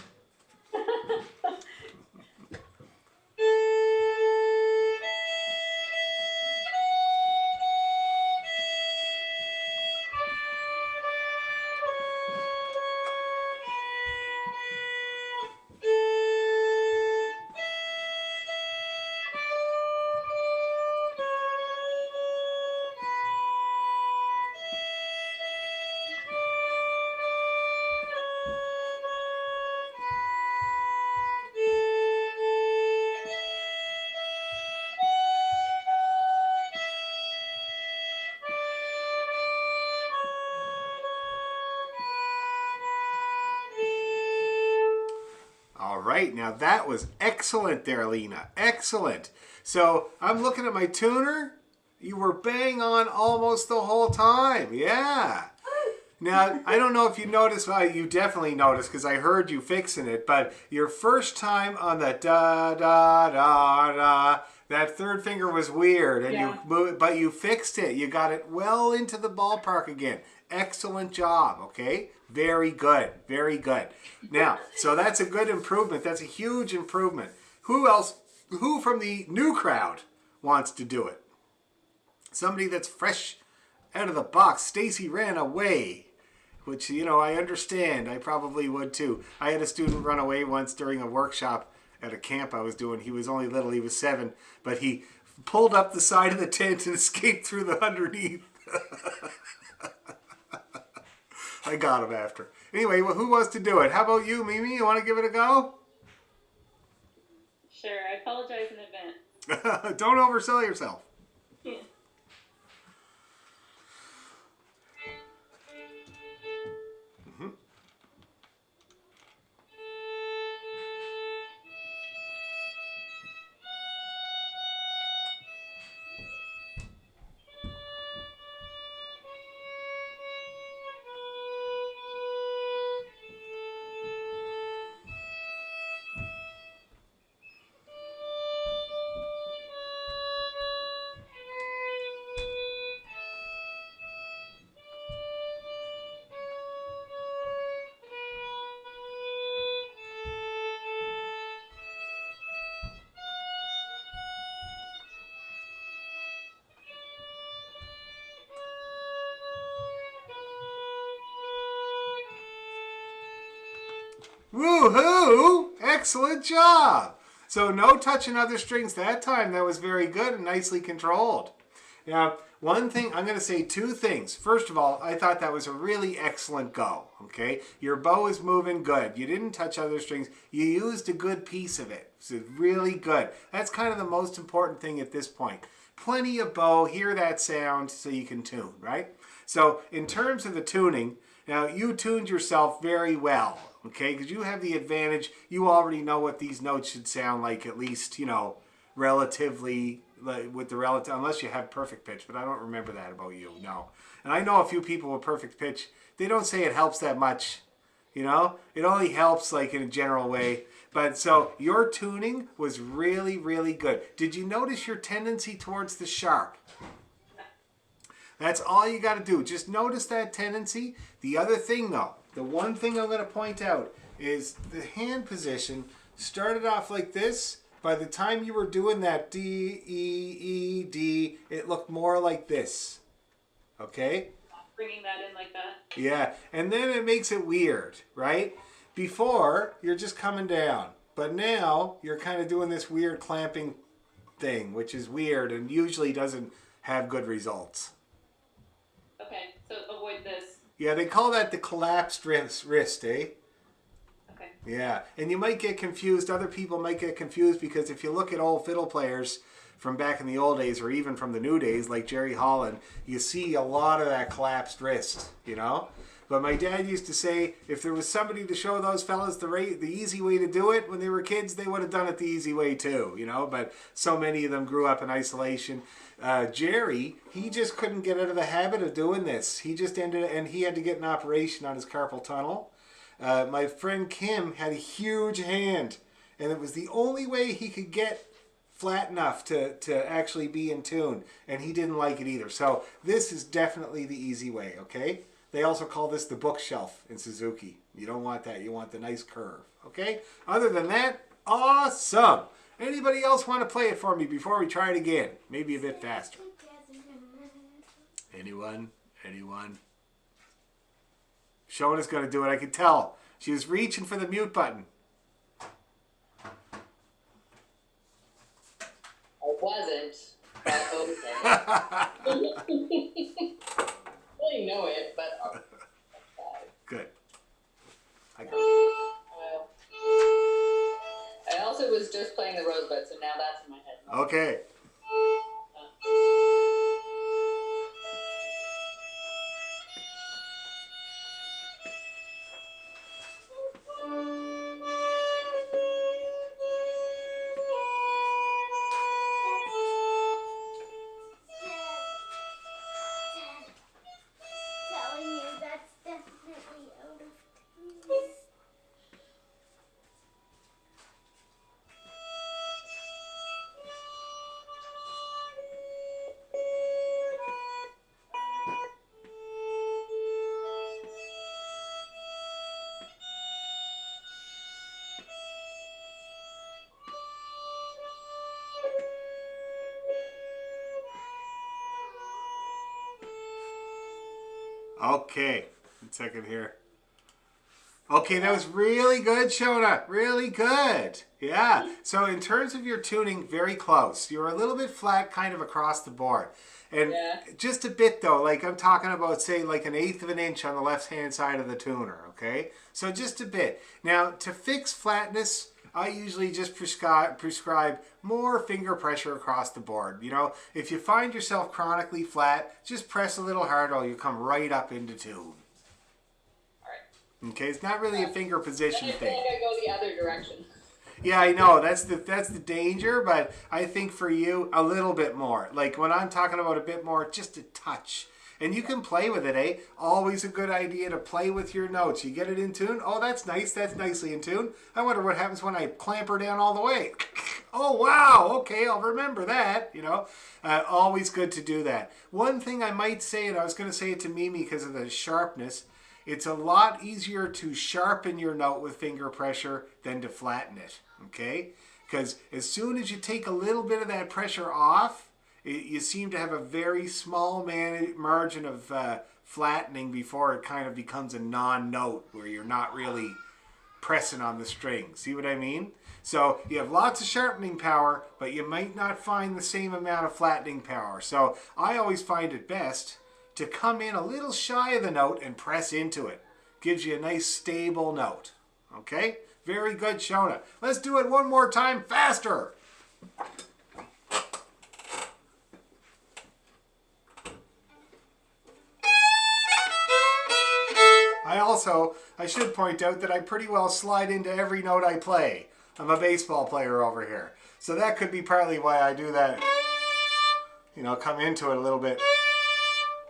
All right, now that was excellent there, Lena. Excellent. So I'm looking at my tuner. You were bang on almost the whole time. Yeah. Now, I don't know if you noticed, well, you definitely noticed because I heard you fixing it, but your first time on the da, da, da, da, that third finger was weird, and Yeah. but you fixed it. You got it well into the ballpark again. Excellent job, okay? Very good, very good. Now, so that's a good improvement. That's a huge improvement. Who from the new crowd wants to do it? Somebody that's fresh out of the box. Stacy ran away, which, you know, I understand. I probably would too. I had a student run away once during a workshop at a camp I was doing. He was only little, he was 7, but he pulled up the side of the tent and escaped through the underneath. I got him after. Anyway, well, who wants to do it? How about you, Mimi? You want to give it a go? Sure. I apologize in advance. Don't oversell yourself. Yeah. Woohoo! Excellent job! So no touching other strings that time. That was very good and nicely controlled. Now, one thing, I'm going to say two things. First of all, I thought that was a really excellent go, okay? Your bow is moving good. You didn't touch other strings. You used a good piece of it. So really good. That's kind of the most important thing at this point. Plenty of bow, hear that sound so you can tune, right? So in terms of the tuning, now you tuned yourself very well, okay? Because you have the advantage. You already know what these notes should sound like, at least, you know, relatively, with the relative, unless you have perfect pitch, but I don't remember that about you, no. And I know a few people with perfect pitch, they don't say it helps that much, you know? It only helps like in a general way. But so your tuning was really, really good. Did you notice your tendency towards the sharp? That's all you got to do. Just notice that tendency. The other thing though, the one thing I'm going to point out is the hand position started off like this. By the time you were doing that D, E, E, D, it looked more like this. Okay? Bringing that in like that. Yeah, and then it makes it weird, right? Before, you're just coming down. But now, you're kind of doing this weird clamping thing, which is weird and usually doesn't have good results. Okay, so avoid this. Yeah, they call that the collapsed wrist, eh? Okay. Yeah, and you might get confused. Other people might get confused because if you look at old fiddle players from back in the old days or even from the new days, like Jerry Holland, you see a lot of that collapsed wrist, you know? But my dad used to say, if there was somebody to show those fellas the easy way to do it when they were kids, they would have done it the easy way too, you know? But so many of them grew up in isolation. Jerry, he just couldn't get out of the habit of doing this. He just and he had to get an operation on his carpal tunnel. My friend Kim had a huge hand, and it was the only way he could get flat enough to actually be in tune, and he didn't like it either. So this is definitely the easy way, okay? They also call this the bookshelf in Suzuki. You don't want that. You want the nice curve, okay? Other than that, awesome. Anybody else want to play it for me before we try it again? Maybe a bit faster. Anyone? Anyone? Shona's going to do it. I could tell. She was reaching for the mute button. I wasn't, but okay. I know it, but Good. I got it. I also was just playing the Rosebud, so now that's in my head. Okay. Telling you that's definitely out of tune. Okay. 1 second here. Okay, that was really good, Shona. Really good. Yeah. So in terms of your tuning, very close. You're a little bit flat kind of across the board. And just a bit though, like I'm talking about, say, like 1/8 of an inch on the left-hand side of the tuner, okay? So just a bit. Now, to fix flatness, I usually just prescribe more finger pressure across the board. You know, if you find yourself chronically flat, just press a little harder, you'll come right up into tune. Okay, it's not really a finger position thing. I think I go the other direction. Yeah, I know. That's the danger, but I think for you, a little bit more. Like when I'm talking about a bit more, just a touch. And you can play with it, eh? Always a good idea to play with your notes. You get it in tune. Oh, that's nice. That's nicely in tune. I wonder what happens when I clamp her down all the way. Oh, wow. Okay, I'll remember that. You know, always good to do that. One thing I might say, and I was going to say it to Mimi because of the sharpness, it's a lot easier to sharpen your note with finger pressure than to flatten it, okay? Because as soon as you take a little bit of that pressure off, you seem to have a very small margin of flattening before it kind of becomes a non-note where you're not really pressing on the string. See what I mean? So you have lots of sharpening power, but you might not find the same amount of flattening power. So I always find it best to come in a little shy of the note and press into it. Gives you a nice stable note. Okay? Very good, Shona. Let's do it one more time faster. I should point out that I pretty well slide into every note I play. I'm a baseball player over here. So that could be partly why I do that. You know, come into it a little bit.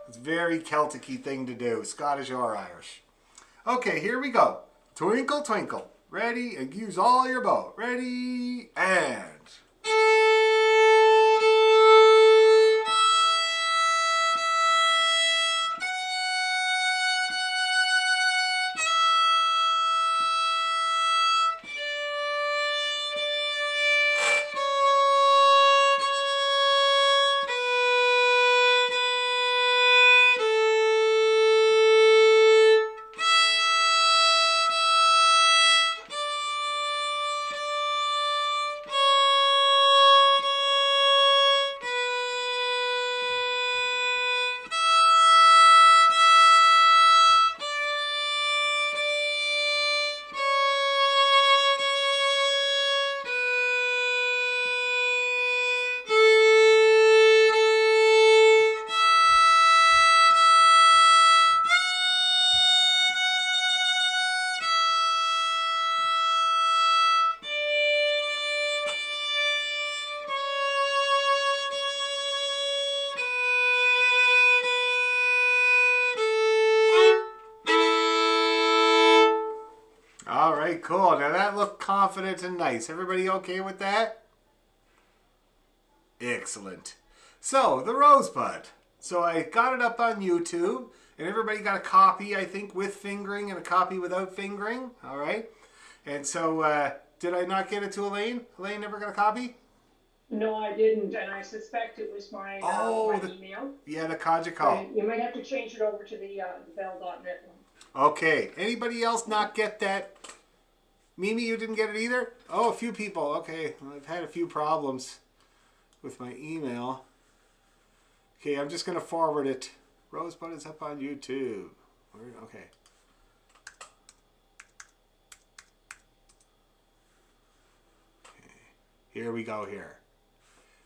It's a very Celtic-y thing to do, Scottish or Irish. Okay, here we go. Twinkle, twinkle. Ready? And use all your bow. Ready? And... All right, cool. Now that looked confident and nice. Everybody okay with that? Excellent. So, the Rosebud. So I got it up on YouTube, and everybody got a copy, I think, with fingering and a copy without fingering. All right. And so, did I not get it to Elaine? Elaine never got a copy? No, I didn't, and I suspect it was my, my email. Yeah, the Kaja call. You might have to change it over to the bell.net one. Okay. Anybody else not get that? Mimi, you didn't get it either? Oh, a few people. Okay. Well, I've had a few problems with my email. Okay, I'm just going to forward it. Rosebud is up on YouTube. Okay. Here we go here.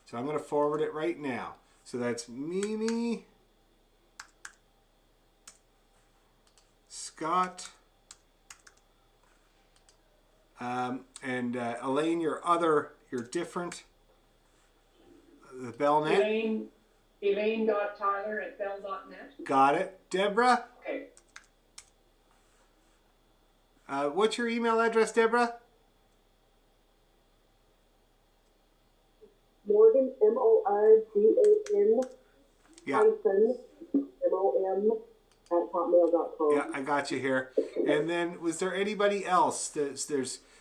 So I'm going to forward it right now. So that's Mimi, Scott, and Elaine, your different, the Bellnet. Elaine.Tyler@bell.net. Got it. Deborah? Okay. What's your email address, Deborah? Morgan, MORGAN, Yeah. hyphen, MOM at hotmail.com. Yeah, I got you here. And then, was there anybody else?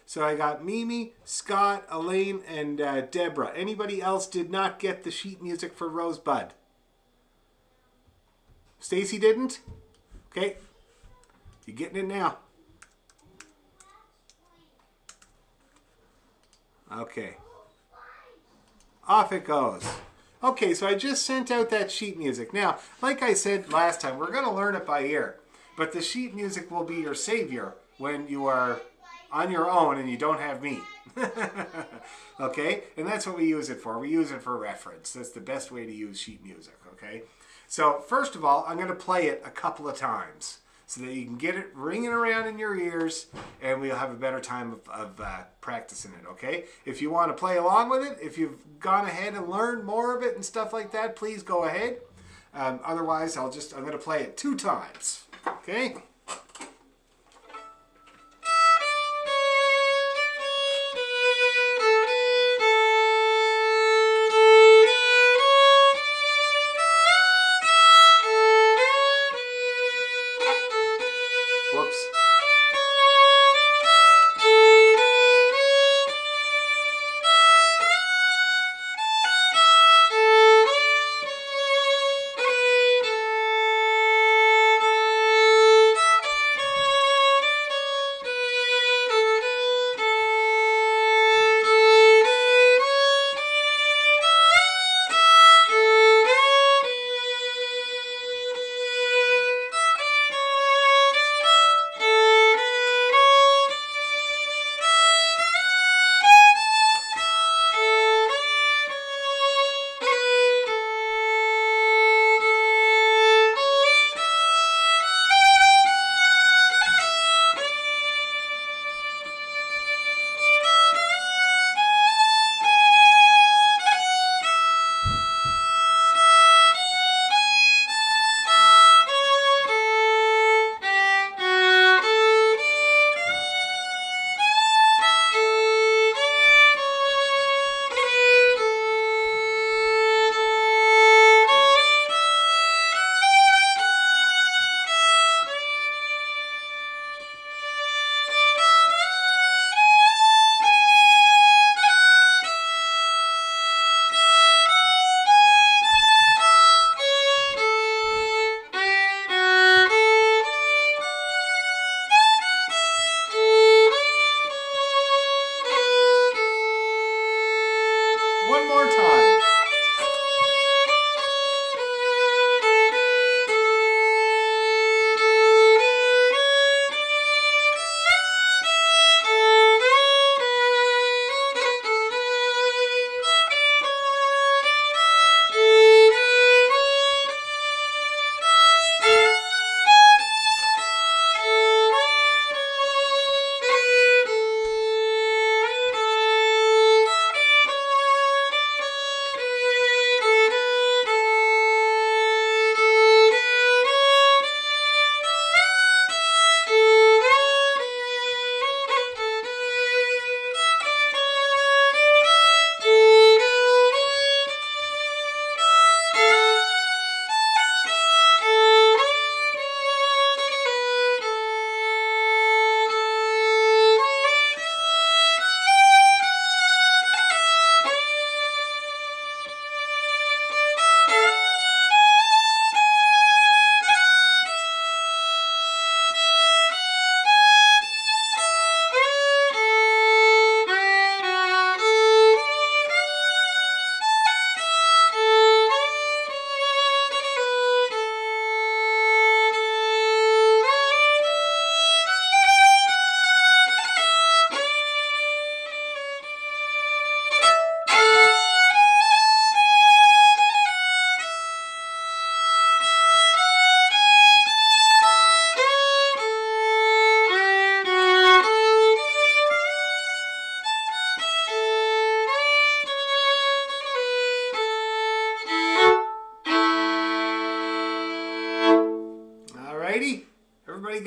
So I got Mimi, Scott, Elaine, and Deborah. Anybody else did not get the sheet music for Rosebud? Stacy didn't? Okay. You're getting it now. Okay. Off it goes. Okay, so I just sent out that sheet music. Now, like I said last time, we're going to learn it by ear. But the sheet music will be your savior when you are on your own and you don't have me. Okay? And that's what we use it for. We use it for reference. That's the best way to use sheet music, okay? So, first of all, I'm going to play it a couple of times so that you can get it ringing around in your ears and we'll have a better time of practicing it, okay? If you want to play along with it, if you've gone ahead and learned more of it and stuff like that, please go ahead. Otherwise, I'm going to play it 2 times, okay? Whoops.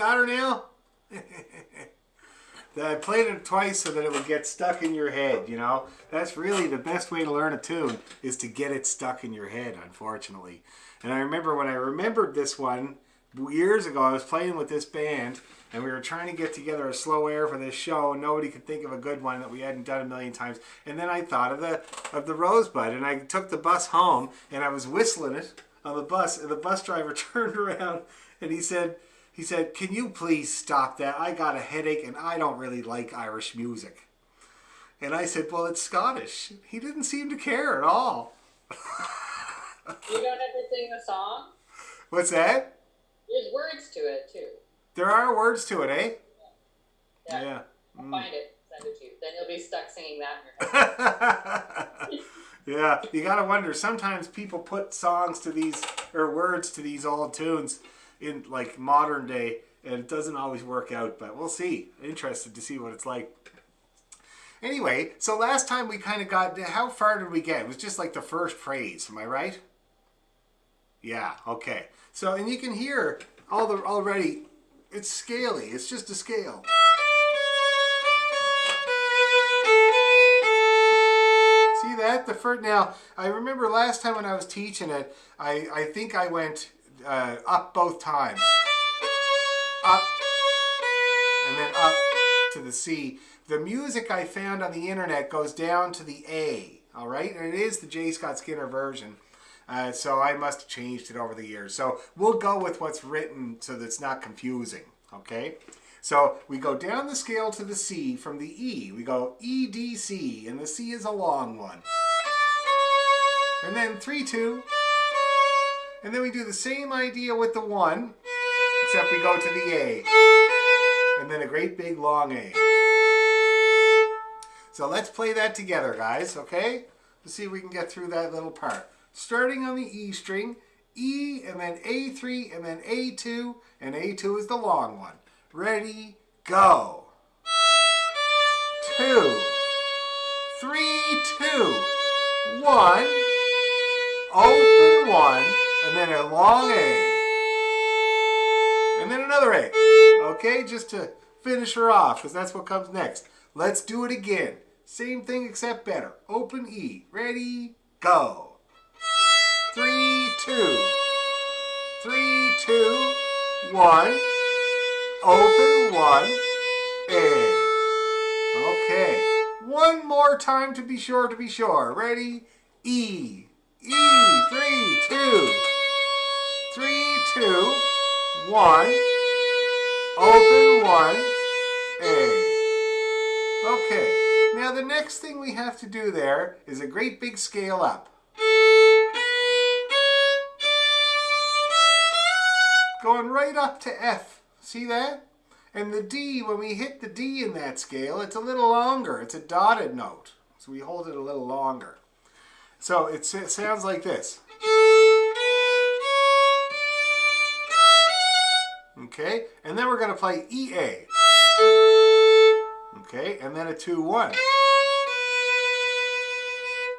got her now? I played it twice so that it would get stuck in your head, you know? That's really the best way to learn a tune, is to get it stuck in your head, unfortunately. And I remember when I remembered this one, years ago, I was playing with this band, and we were trying to get together a slow air for this show, and nobody could think of a good one that we hadn't done a million times. And then I thought of the Rosebud, and I took the bus home, and I was whistling it on the bus, and the bus driver turned around, and he said, "Can you please stop that? I got a headache, and I don't really like Irish music." And I said, "Well, it's Scottish." He didn't seem to care at all. You don't ever sing a song? What's that? There's words to it, too. There are words to it, eh? Yeah. I'll find it, send it to you. Then you'll be stuck singing that in your head. Yeah, you gotta wonder, sometimes people put songs to these, or words to these old tunes in like modern day, and it doesn't always work out, but we'll see. Interested to see what it's like. Anyway, so last time we kind of got, how far did we get? It was just like the first phrase, am I right? Yeah, okay. So, and you can hear already, it's scaly, it's just a scale. See that? The first, now, I remember last time when I was teaching it, I think I went up both times. Up, and then up to the C. The music I found on the internet goes down to the A, all right? And it is the J. Scott Skinner version. So I must have changed it over the years. So we'll go with what's written so that it's not confusing, okay? So we go down the scale to the C from the E. We go E, D, C, and the C is a long one. And then 3, 2. And then we do the same idea with the 1, except we go to the A. And then a great big long A. So let's play that together, guys, okay? Let's see if we can get through that little part. Starting on the E string, E, and then A3, and then A2, and A2 is the long one. Ready, go. 2, 3, 2, 1, open 1, and then a long A. And then another A. Okay, just to finish her off, because that's what comes next. Let's do it again. Same thing except better. Open E. Ready, go. 3, 2. 3, 2, 1. Open 1. A. Okay. One more time to be sure. Ready? E. E. 3, 2. 3, 2, 1. Open 1. A. Okay. Now the next thing we have to do there is a great big scale up. Going right up to F. See that? And the D, when we hit the D in that scale, it's a little longer. It's a dotted note. So we hold it a little longer. So it sounds like this. Okay, and then we're going to play EA. Okay, and then a 2-1.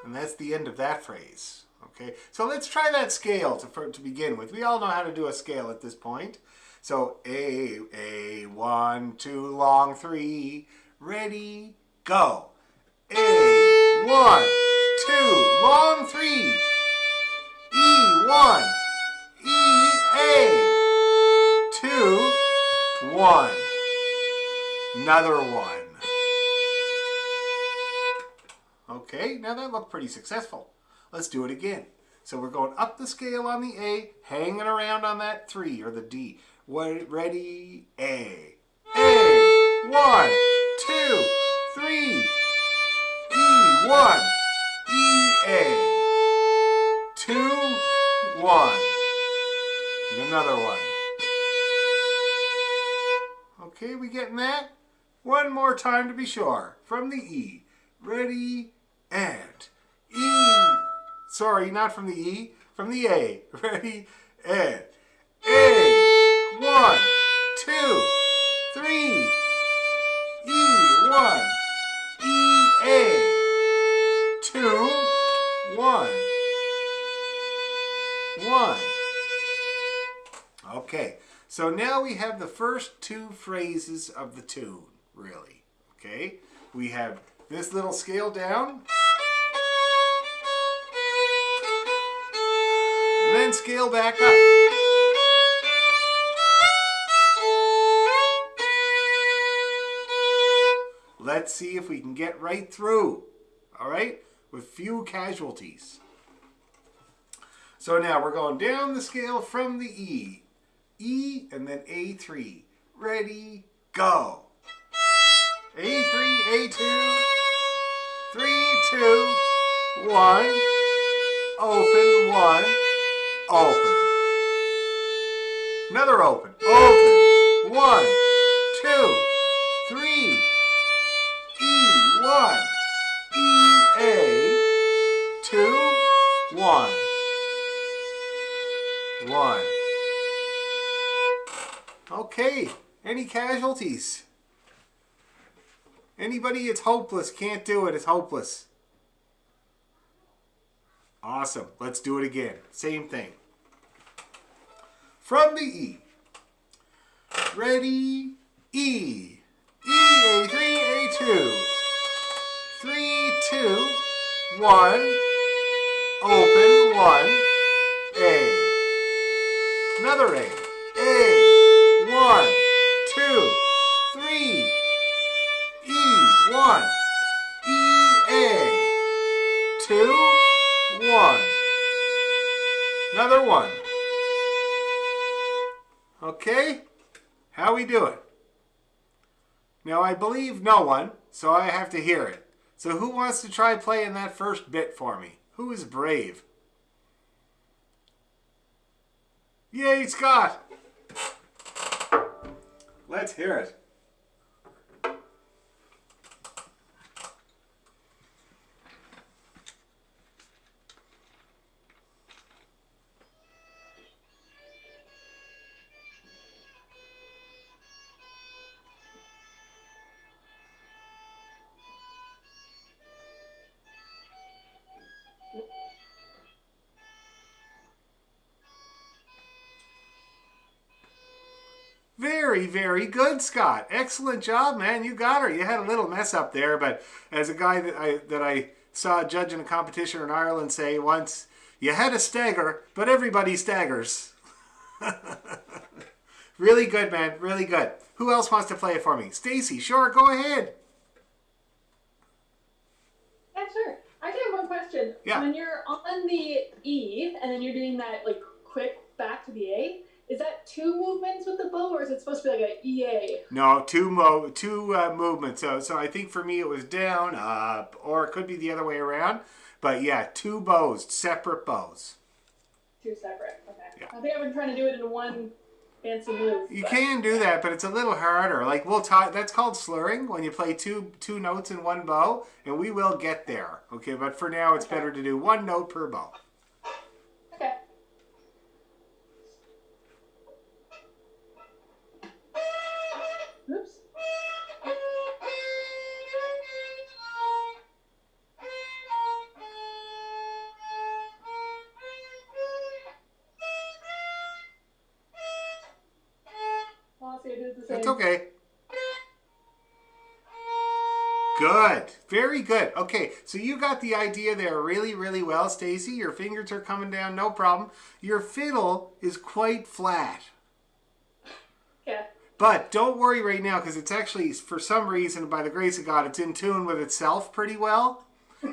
And that's the end of that phrase. Okay, so let's try that scale to begin with. We all know how to do a scale at this point. So A, 1, 2, long 3, ready, go. A, 1, 2, long 3, E, 1, E, A, 2, 1, another 1. Okay, now that looked pretty successful. Let's do it again. So we're going up the scale on the A, hanging around on that 3 or the D. Ready, A. A, 1, 2, 3, E, 1, E, A, 2, 1, and another 1. Okay, we getting that? One more time to be sure. From the E. Ready, and E. Sorry, not from the E, from the A. Ready, and A. 1, 2, 3. E, 1. E, A. 2, 1. 1. Okay, So now we have the first two phrases of the tune, really. Okay? We have this little scale down. And then scale back up. Let's see if we can get right through. All right? With few casualties. So now we're going down the scale from the E. E and then A3. Ready, go. A3, A2. 3, 2, 1. Open, 1. Open. Another open. Open. 1, 2, 3. E1. E, A. 2, 1. 1. Okay. Any casualties? Anybody? It's hopeless. Can't do it. It's hopeless. Awesome. Let's do it again. Same thing. From the E. Ready? E. E, A3, A2. 3, 2, 1. Open, 1. A. Another A. A. 1, 2, 3. E. 1. E. A. 2. 1. Another 1. Okay. How we doing? Now I believe no one, so I have to hear it. So who wants to try playing that first bit for me? Who is brave? Yay, Scott! Let's hear it. Very, very good, Scott. Excellent job, man. You got her. You had a little mess up there, but as a guy that I saw judging a competition in Ireland say once, you had a stagger, but everybody staggers. Really good, man. Really good. Who else wants to play it for me? Stacy, sure, go ahead. Yeah, sure. I just have one question. Yeah. When you're on the E and then you're doing that like quick back to the A, is that 2 movements with the bow, or is it supposed to be like an EA? No, two movements. So I think for me it was down, up, or it could be the other way around. But yeah, 2 bows, separate bows. 2 separate. Okay. Yeah. I think I've been trying to do it in one fancy move. You can do that, but it's a little harder. Like we'll talk. That's called slurring when you play two notes in one bow, and we will get there. Okay, but for now it's better to do 1 note per bow. Okay. Oops. That's okay. Good. Very good. Okay, so you got the idea there really, really well, Stacy. Your fingers are coming down, no problem. Your fiddle is quite flat. Yeah. But don't worry right now, because it's actually, for some reason, by the grace of God, it's in tune with itself pretty well.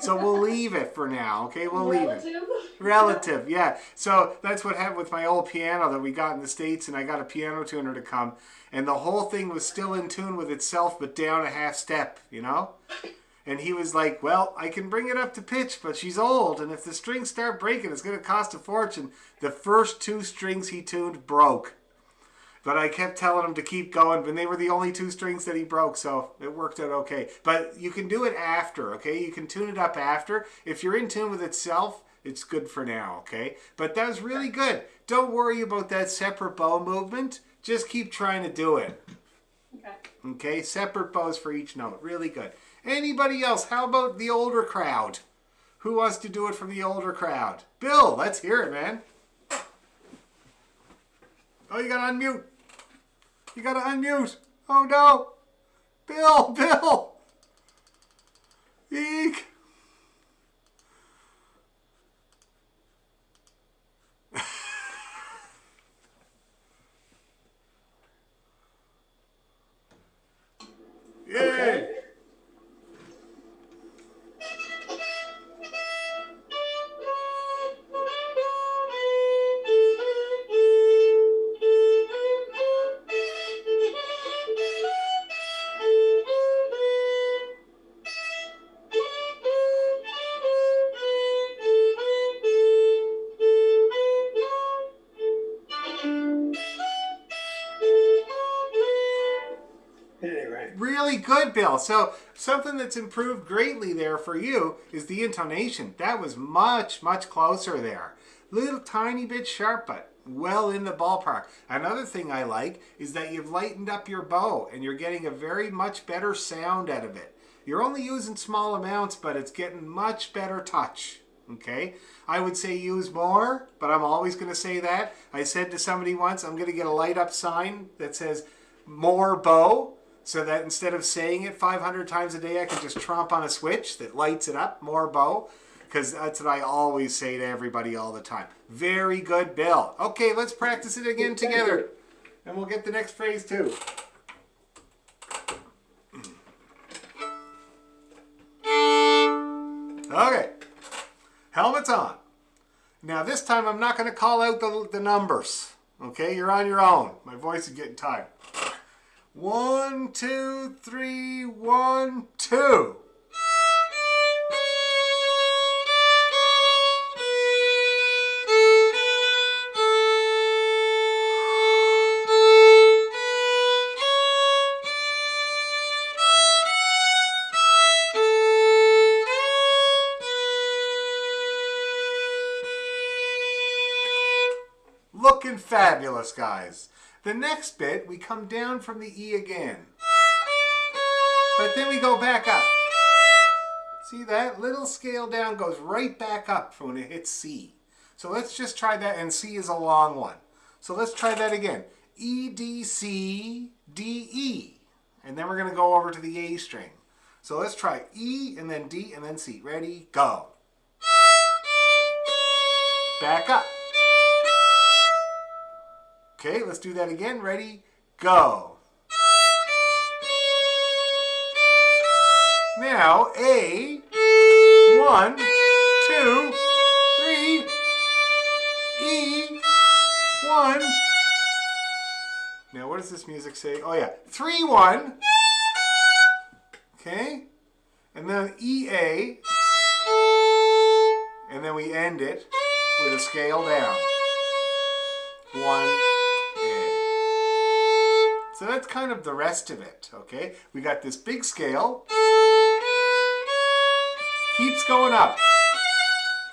So we'll leave it for now, okay? We'll leave it. Relative, yeah. So that's what happened with my old piano that we got in the States, and I got a piano tuner to come, and the whole thing was still in tune with itself, but down a half step, you know? And he was like, well, I can bring it up to pitch, but she's old, and if the strings start breaking, it's going to cost a fortune. The first 2 strings he tuned broke. But I kept telling him to keep going, and they were the only 2 strings that he broke, so it worked out okay. But you can do it after, okay? You can tune it up after. If you're in tune with itself, it's good for now, okay? But that was really good. Don't worry about that separate bow movement. Just keep trying to do it. Okay. Okay? Separate bows for each note. Really good. Anybody else? How about the older crowd? Who wants to do it from the older crowd? Bill, let's hear it, man. Oh, you got to unmute. You gotta unmute. Oh no. Bill. Eek. Yay. Okay. Anyway. Really good, Bill. So something that's improved greatly there for you is the intonation. That was much, much closer there. Little tiny bit sharp, but well in the ballpark. Another thing I like is that you've lightened up your bow and you're getting a very much better sound out of it. You're only using small amounts, but it's getting much better touch. Okay, I would say use more, but I'm always going to say that. I said to somebody once, I'm going to get a light up sign that says more bow, so that instead of saying it 500 times a day, I can just tromp on a switch that lights it up, more bow, because that's what I always say to everybody all the time. Very good, Bill. Okay, let's practice it again together, and we'll get the next phrase too. Okay, helmets on. Now this time I'm not going to call out the numbers. Okay, you're on your own. My voice is getting tired. 1, 2, 3, 1, 2. Looking fabulous, guys. The next bit, we come down from the E again. But then we go back up. See that? Little scale down goes right back up from when it hits C. So let's just try that, and C is a long one. So let's try that again. E, D, C, D, E. And then we're going to go over to the A string. So let's try E, and then D, and then C. Ready? Go. Back up. Okay, let's do that again. Ready? Go. Now, A, 1, 2, 3, E, 1. Now, what does this music say? Oh, yeah. 3, 1. Okay. And then EA. And then we end it with a scale down. 1. So that's kind of the rest of it, okay? We got this big scale. Keeps going up.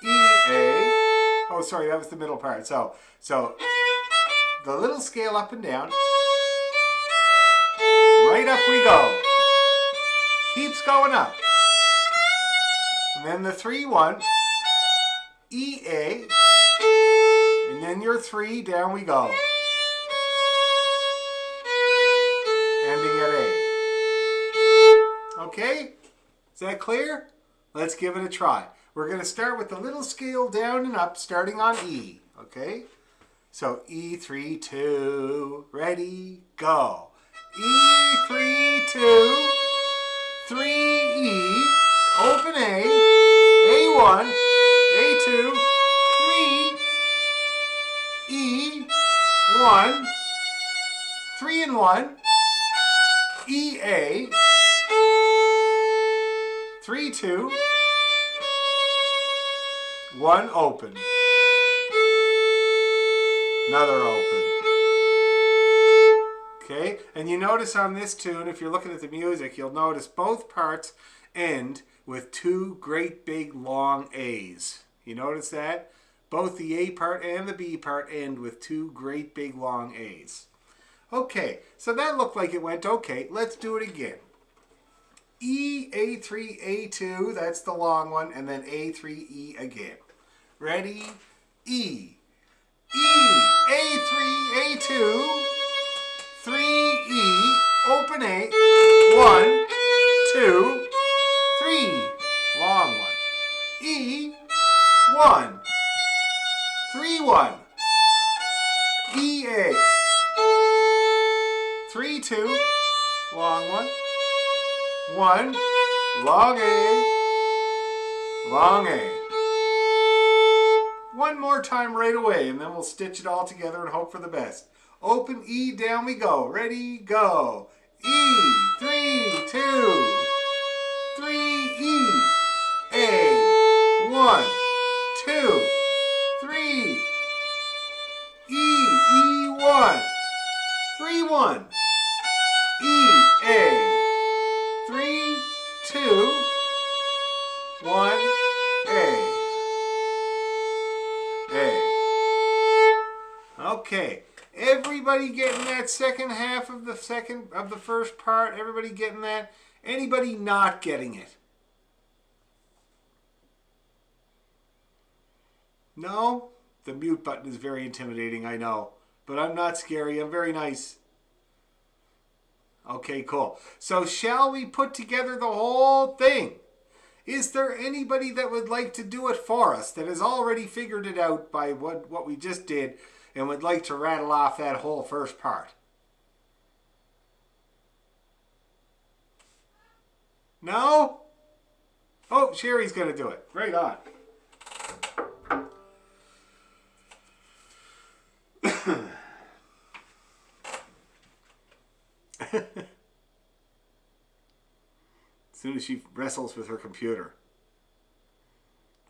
E, A. Oh, sorry, that was the middle part. So the little scale up and down. Right up we go. Keeps going up. And then the 3, 1. E, A. And then your 3, down we go. Ending at A. Okay? Is that clear? Let's give it a try. We're going to start with the little scale down and up, starting on E. Okay? So E, 3, 2. Ready? Go. E, 3, 2. 3, E. Open A. A1. A2. 3. E. 1. 3 and 1. EA, 3, 2, 1, open, another open. Okay, and you notice on this tune, if you're looking at the music, you'll notice both parts end with 2 great big long A's. You notice that? Both the A part and the B part end with 2 great big long A's. Okay, so that looked like it went okay. Let's do it again. E, A3, A2, that's the long one, and then A3, E again. Ready? E, E, A3, A2, 3, Open A. 1, 2, 3. Long one. E. 1, 3, 1. E, A. 3, 2. Long one. 1. Long A. Long A. One more time right away, and then we'll stitch it all together and hope for the best. Open E, down we go. Ready, go. E, 3, 2, 3, E, A, 1, 2, 3, E, 1, 3, 1, E, A, 3, 2, 1, A. Okay, everybody getting that second half of the first part? Everybody getting that? Anybody not getting it? No? The mute button is very intimidating, I know. But I'm not scary, I'm very nice. Okay, cool. So shall we put together the whole thing? Is there anybody that would like to do it for us that has already figured it out by what we just did and would like to rattle off that whole first part? No? Oh, Sherry's going to do it. Right on. As soon as she wrestles with her computer.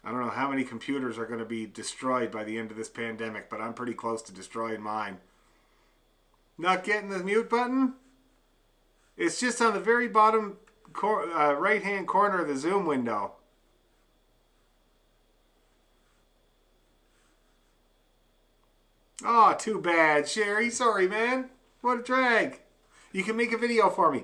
I don't know how many computers are going to be destroyed by the end of this pandemic, but I'm pretty close to destroying mine. Not getting the mute button? It's just on the very bottom right-hand corner of the Zoom window. Oh, too bad, Sherry. Sorry, man. What a drag. You can make a video for me.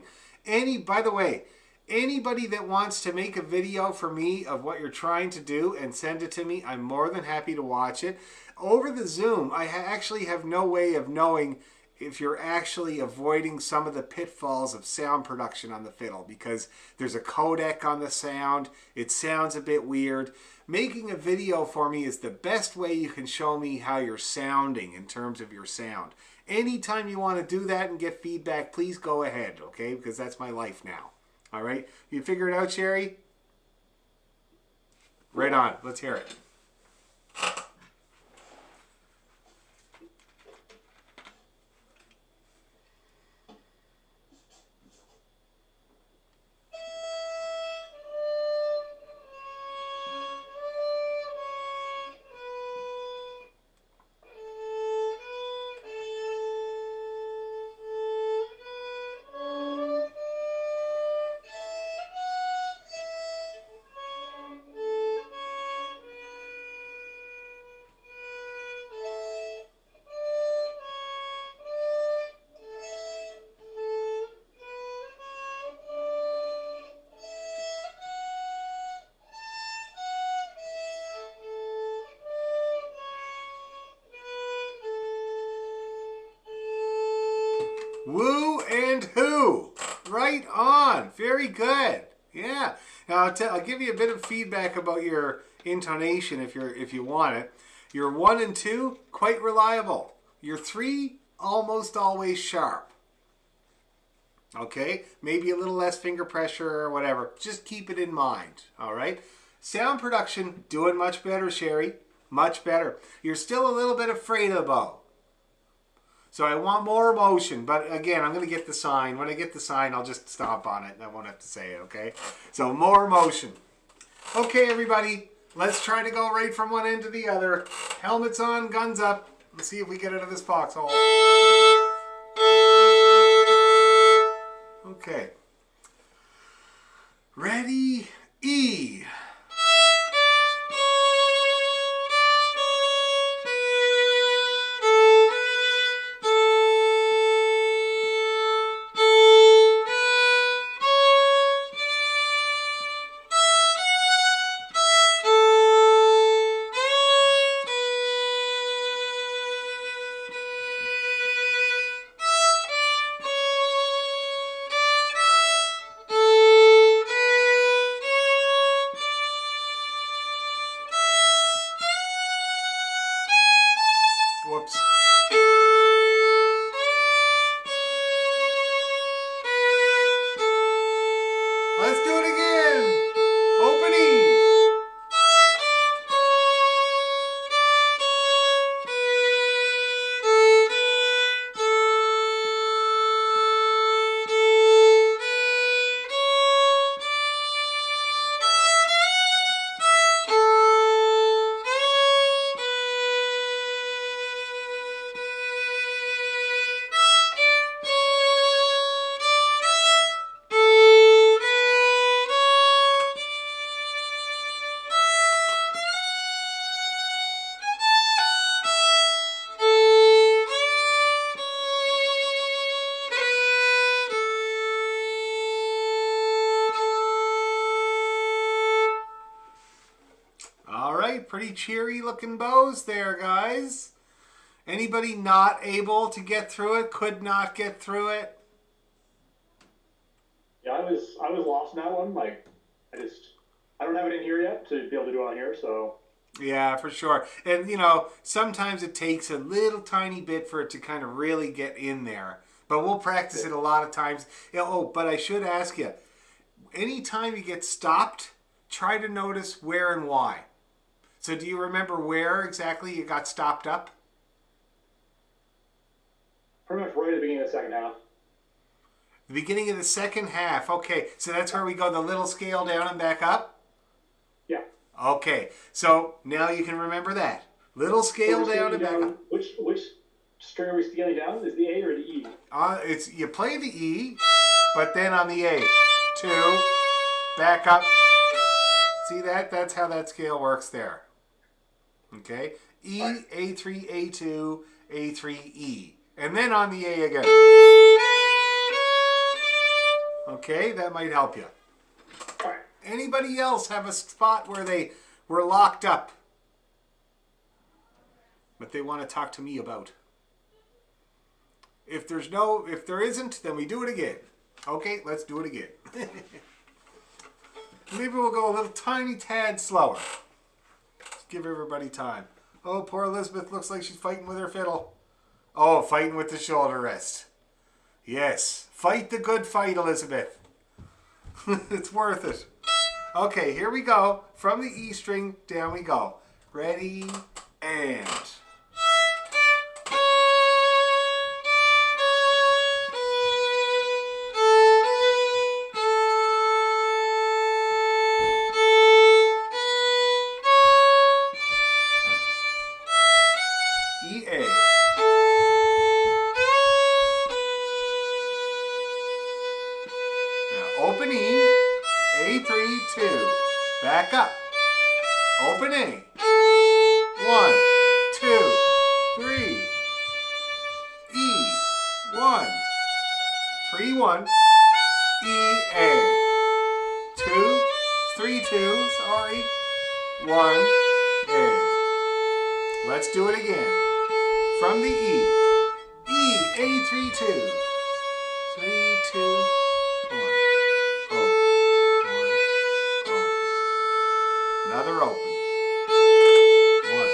By the way, anybody that wants to make a video for me of what you're trying to do and send it to me, I'm more than happy to watch it. Over the Zoom, I actually have no way of knowing if you're actually avoiding some of the pitfalls of sound production on the fiddle, because there's a codec on the sound. It sounds a bit weird. Making a video for me is the best way you can show me how you're sounding in terms of your sound. Anytime you want to do that and get feedback, please go ahead, okay? Because that's my life now. All right? You figure it out, Sherry? Right on. Let's hear it. Woo and who. Right on. Very good. Yeah. Now I'll give you a bit of feedback about your intonation if you want it. Your 1 and 2, quite reliable. Your 3, almost always sharp. Okay? Maybe a little less finger pressure or whatever. Just keep it in mind. All right? Sound production, doing much better, Sherry. Much better. You're still a little bit afraid of the bow. So I want more emotion, but again, I'm going to get the sign. When I get the sign, I'll just stomp on it and I won't have to say it, okay? So more emotion. Okay, everybody, let's try to go right from one end to the other. Helmets on, guns up. Let's see if we get out of this foxhole. Okay. Ready, E. again. Open E. All right, pretty cheery looking bows there, guys. Anybody not able to get through it? Could not get through it? Yeah, I was lost in that one. Like, I don't have it in here yet to be able to do it on here, so. Yeah, for sure. And, sometimes it takes a little tiny bit for it to kind of really get in there. But we'll practice it a lot of times. Oh, but I should ask you, anytime you get stopped, try to notice where and why. So do you remember where exactly you got stopped up? Pretty much right at the beginning of the second half. The beginning of the second half. Okay, so that's where we go the little scale down and back up? Yeah. Okay, so now you can remember that. Little scale down and back up. Which string are we scaling down? Is the A or the E? You play the E, but then on the A. 2, back up. See that? That's how that scale works there. Okay? E, A3, A2, A3, E. And then on the A again. Okay, that might help you. All right. Anybody else have a spot where they were locked up, but they want to talk to me about? If there isn't, then we do it again. Okay, let's do it again. Maybe we'll go a little tiny tad slower. Just give everybody time. Oh, poor Elizabeth looks like she's fighting with her fiddle. Oh, fighting with the shoulder rest. Yes, fight the good fight, Elizabeth. It's worth it. Okay, here we go. From the E string, down we go. Ready, and... E, A. Now open E, A3, 2. Back up. Open A. 1, 2, 3. E, 1. 3, 1. E, A. 2, 3, 2. Sorry. 1, A. Let's do it again. From the E. E, A3, 2. 3, 2, 1. O, 1, O. Another open. 1,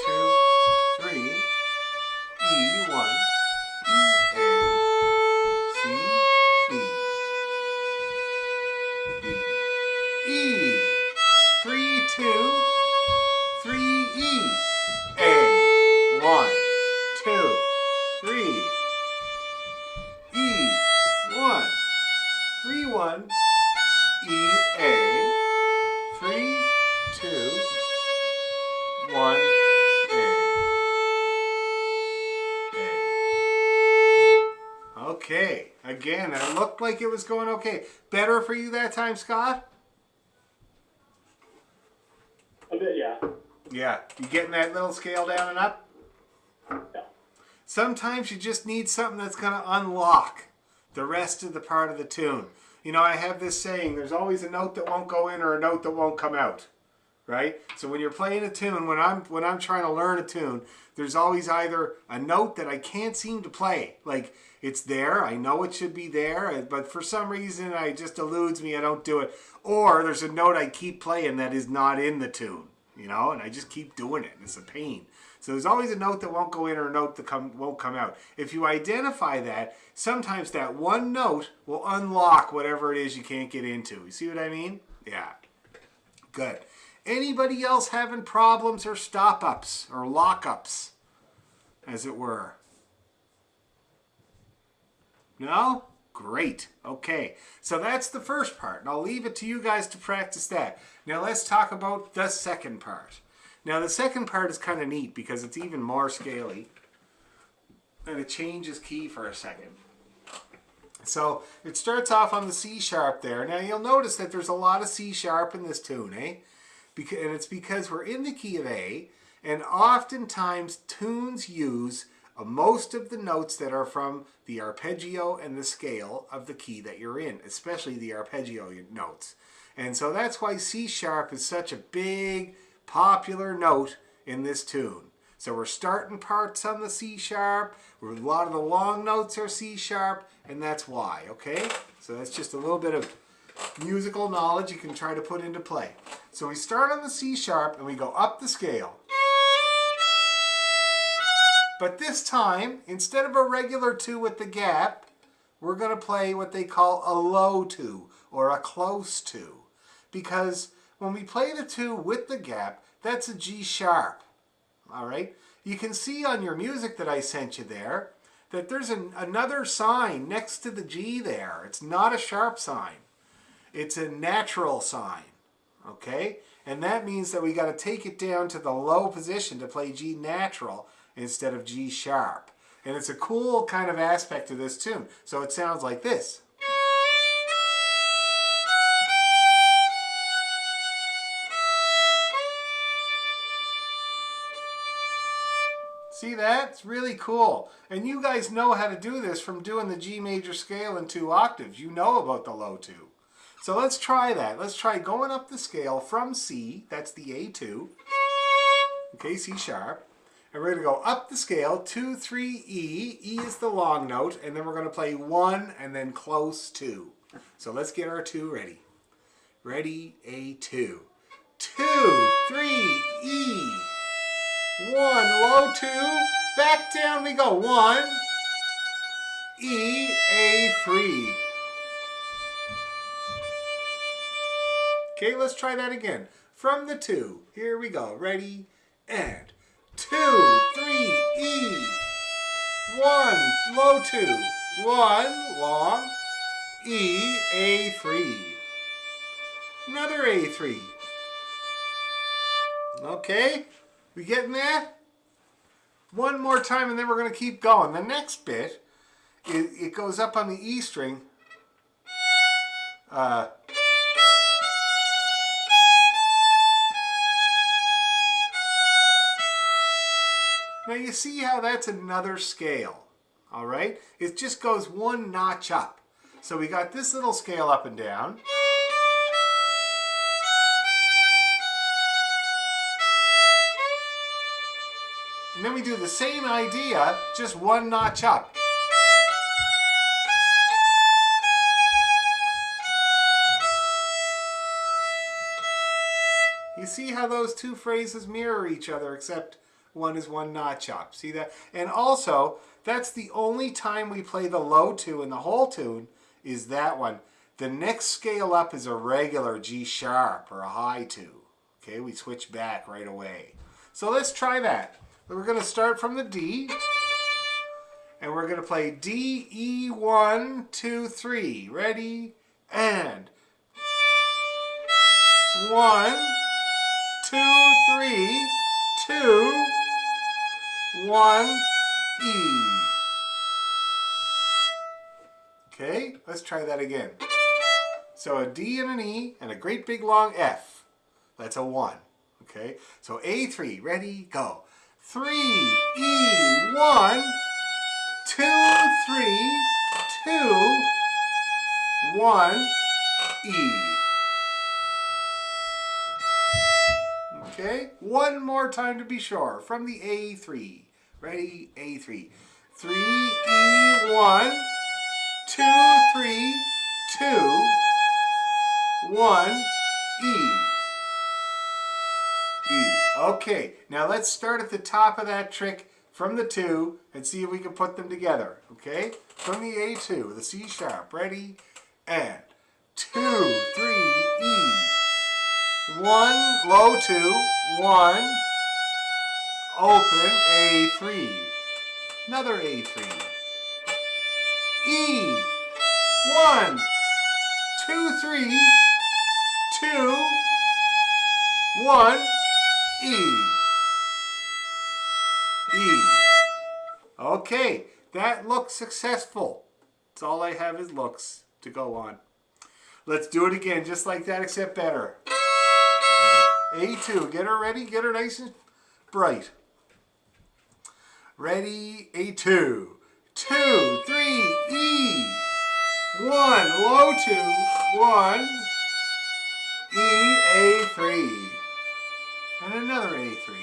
2, 3. E, 1. E, A. C, B. B. E. 3, 2. 3, E. A. 1, 2, 3. E. 1. 3, 1. E, A. 3, 2, 1. A. A. Okay. Again, it looked like it was going okay. Better for you that time, Scott? A bit, yeah. Yeah. You getting that little scale down and up? Yeah. Sometimes you just need something that's going to unlock the rest of the part of the tune. I have this saying, there's always a note that won't go in or a note that won't come out. Right? So when you're playing a tune, when I'm trying to learn a tune, there's always either a note that I can't seem to play. Like, it's there, I know it should be there, but for some reason it just eludes me, I don't do it. Or there's a note I keep playing that is not in the tune. you know, and I just keep doing it, and it's a pain. So there's always a note that won't go in or a note that won't come out. If you identify that, sometimes that one note will unlock whatever it is you can't get into. You see what I mean? Yeah. Good. Anybody else having problems or stop-ups or lock-ups, as it were? No? Great. Okay. So that's the first part, and I'll leave it to you guys to practice that. Now let's talk about the second part. Now the second part is kind of neat because it's even more scaly, and it changes key for a second. So it starts off on the C sharp there. Now you'll notice that there's a lot of C sharp in this tune, eh? And it's because we're in the key of A, and oftentimes tunes use most of the notes that are from the arpeggio and the scale of the key that you're in, especially the arpeggio notes. And so that's why C sharp is such a big, popular note in this tune. So we're starting parts on the C sharp, a lot of the long notes are C sharp, and that's why, okay? So that's just a little bit of musical knowledge you can try to put into play. So we start on the C sharp and we go up the scale. But this time, instead of a regular 2 with the gap, we're going to play what they call a low 2 or a close 2. Because when we play the 2 with the gap, that's a G sharp. All right? You can see on your music that I sent you there that there's another sign next to the G there. It's not a sharp sign. It's a natural sign. Okay? And that means that we got to take it down to the low position to play G natural instead of G sharp. And it's a cool kind of aspect of this tune. So it sounds like this. See that? It's really cool. And you guys know how to do this from doing the G major scale in 2 octaves. You know about the low 2. So let's try that. Let's try going up the scale from C, that's the A2, okay, C sharp, and we're going to go up the scale, 2, 3, E. E is the long note, and then we're going to play 1 and then close 2. So let's get our 2 ready. Ready, A2. 2, 3, E. 1, low 2, back down we go. 1, E, A3. Okay, let's try that again. From the 2, here we go. Ready, and 2, 3, E. 1, low 2, 1, long, E, A3. Another A3. Okay, we getting there? One more time and then we're going to keep going. The next bit, it goes up on the E string. Now you see how that's another scale, all right? It just goes 1 notch up. So we got this little scale up and down. And then we do the same idea, just 1 notch up. You see how those 2 phrases mirror each other, except one is 1 notch up. See that? And also, that's the only time we play the low 2 in the whole tune is that one. The next scale up is a regular G sharp or a high 2. Okay, we switch back right away. So let's try that. We're going to start from the D, and we're going to play D, E, 1, 2, 3. Ready? And 1, 2, 3, 2, 1, E. Okay, let's try that again. So a D and an E and a great big long F. That's a 1. Okay, so A3, ready, go. 3, E, 1, 2, 3, 2, 1, E. Okay, one more time to be sure. From the A3. Ready, A3. 3, E, 1, 2, 3, 2, 1, E. E. Okay, now let's start at the top of that trick from the 2 and see if we can put them together. Okay, from the A2, the C sharp. Ready? And 2, 3, E. 1, low 2, 1, open, A3. Another A3. E. 1, 2, 3, 2, 1, E. E. Okay, that looks successful. That's all I have is looks to go on. Let's do it again, just like that, except better. A2, get her ready, get her nice and bright. Ready, A2. 2, 3, E. 1, low 2, 1, E, A3. And another A3.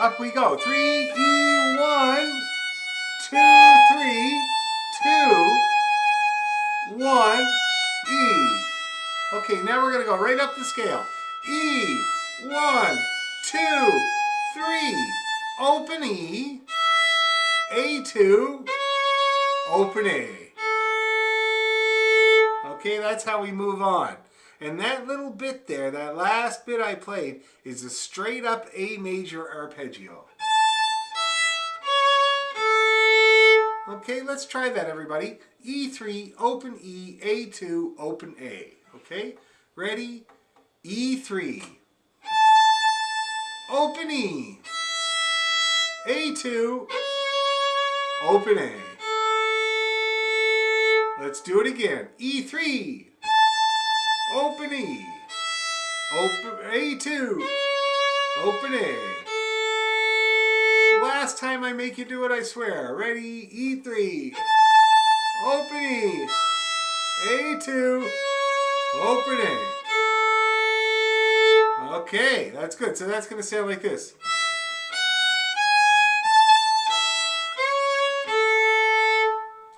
Up we go. 3, E, 1, 2, 3, 2, 1, E. Okay, now we're going to go right up the scale. E, 1, 2, 3, open E, A2, open A. Okay, that's how we move on. And that little bit there, that last bit I played, is a straight up A major arpeggio. Okay, let's try that, everybody. E3, open E, A2, open A. Okay, ready? E3, open E, A2, open A. Let's do it again. E3, open E, open A2, open A. Last time I make you do it, I swear. Ready? E3, open E, A2, open A. Okay, that's good. So that's going to sound like this.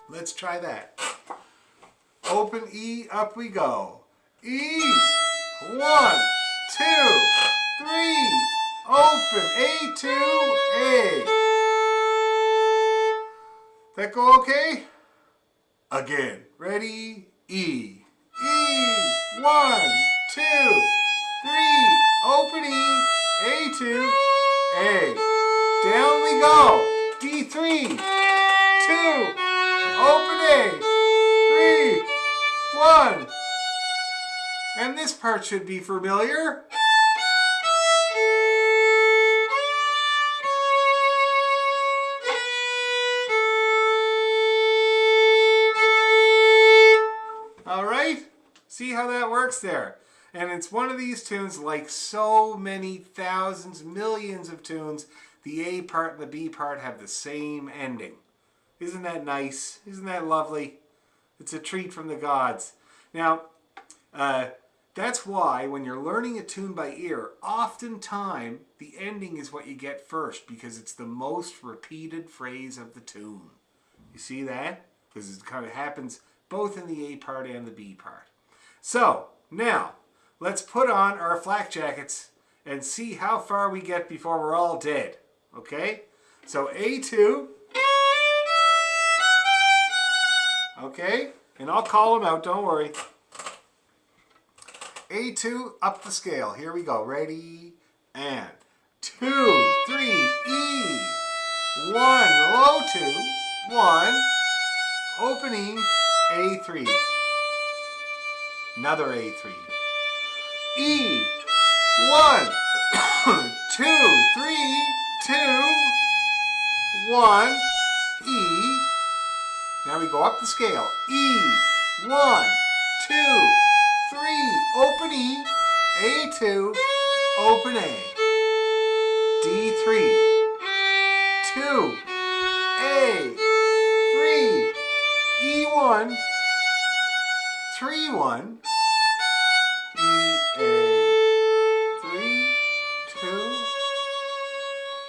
Let's try that. Open E, up we go. E, 1, 2, 3, open, A2, A. That go okay? Again. Ready? E. E, 1, 2, 3, open E, A2, A. Down we go. D3, 2, open A, 3, 1. And this part should be familiar. All right, see how that works there? And it's one of these tunes, like so many thousands, millions of tunes, the A part and the B part have the same ending. Isn't that nice? Isn't that lovely? It's a treat from the gods. Now, that's why when you're learning a tune by ear, oftentimes the ending is what you get first because it's the most repeated phrase of the tune. You see that? Because it kind of happens both in the A part and the B part. So, now, let's put on our flak jackets and see how far we get before we're all dead. Okay? So A2. Okay? And I'll call them out, don't worry. A2, up the scale. Here we go. Ready? And 2, 3, E. 1, low 2, 1, opening A3. Another A3. E. 1, 2, 3, 2, 1, E. Now we go up the scale. E. 1, 2, 3, open E, A2, open A, D3, 2, A, 3, E1, 3, 1, E, A, 3, 2,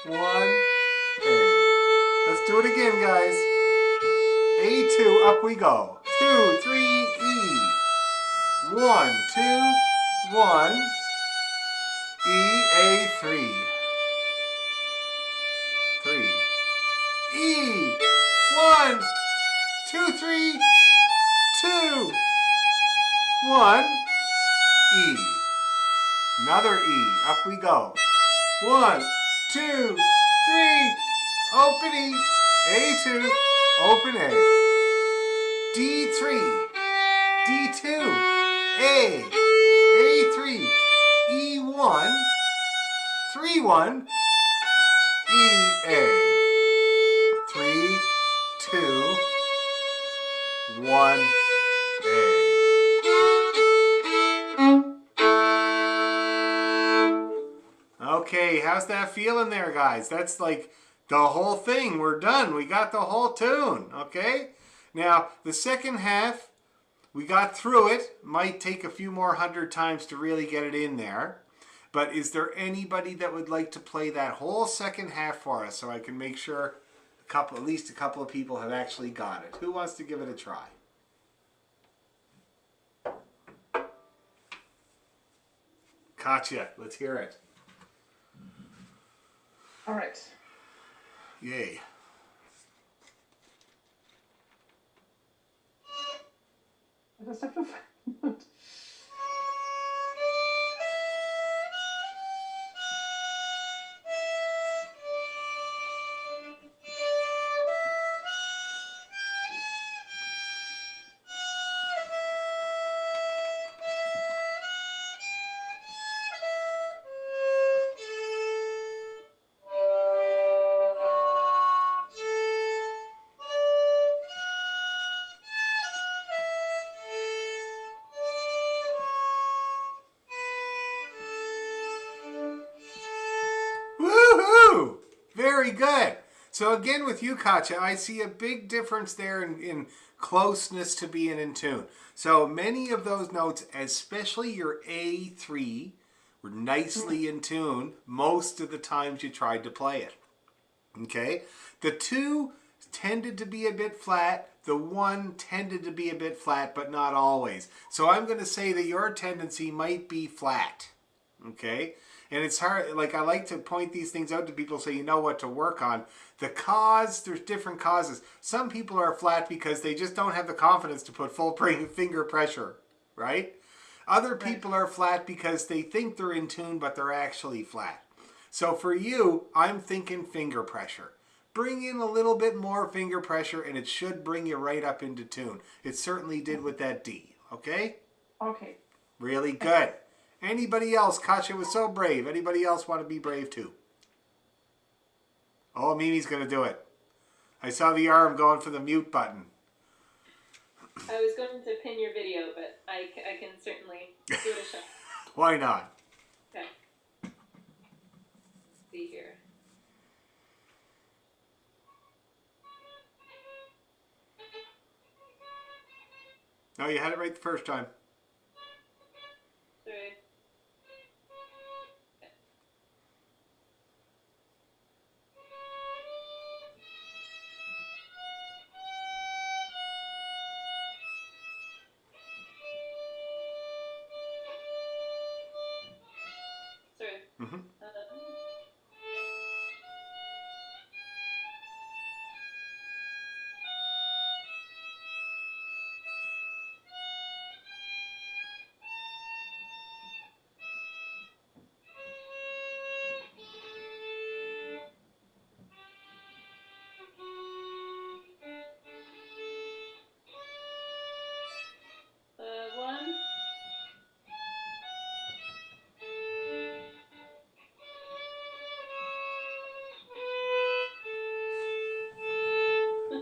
1, A. Let's do it again, guys. A2, up we go. 2, 3, E. 1, 2, 1, E, A3. 3. E. 1, 2, 3, 2. 1. E. Another E. Up we go. 1, 2, 3. Open E. A2. Open A. D3. D2. A. A3. E1. 3, 1. E, A. 3, 2, 1, A. Okay, how's that feeling there, guys? That's like the whole thing. We're done. We got the whole tune, okay? Now, the second half, we got through it. Might take a few more 100 times to really get it in there. But is there anybody that would like to play that whole second half for us so I can make sure at least a couple of people have actually got it? Who wants to give it a try? Katya, let's hear it. All right. Yay. I just have to find it. Woohoo! Very good. So again with you, Katya, I see a big difference there in closeness to being in tune. So many of those notes, especially your A3, were nicely in tune most of the times you tried to play it. Okay? The 2 tended to be a bit flat. The 1 tended to be a bit flat, but not always. So I'm going to say that your tendency might be flat. Okay? And it's hard, like I like to point these things out to people so you know what to work on. The cause, there's different causes. Some people are flat because they just don't have the confidence to put full finger pressure, right? Other people are flat because they think they're in tune, but they're actually flat. So for you, I'm thinking finger pressure. Bring in a little bit more finger pressure and it should bring you right up into tune. It certainly did with that D, okay? Okay. Really good. Anybody else? Katya was so brave. Anybody else want to be brave too? Oh, Mimi's going to do it. I saw the arm going for the mute button. I was going to pin your video, but I can certainly give it a shot. Why not? Okay. Let's see here. No, you had it right the first time. Sorry. Mm-hmm. One.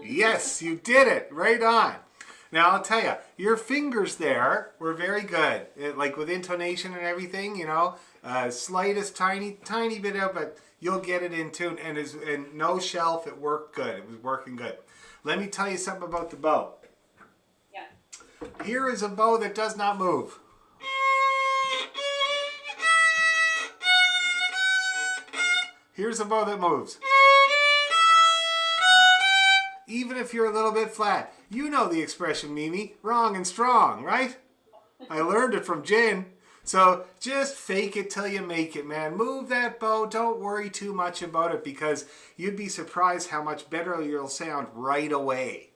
Yes, you did it. Right on. Now, I'll tell you, your fingers there were very good. Like with intonation and everything, you know, slightest tiny bit of, but you'll get it in tune. And no shelf, it worked good. It was working good. Let me tell you something about the bow. Yeah. Here is a bow that does not move. Here's a bow that moves. Even if you're a little bit flat. You know the expression, Mimi, wrong and strong, right? I learned it from Jen. So just fake it till you make it, man. Move that bow. Don't worry too much about it because you'd be surprised how much better you'll sound right away.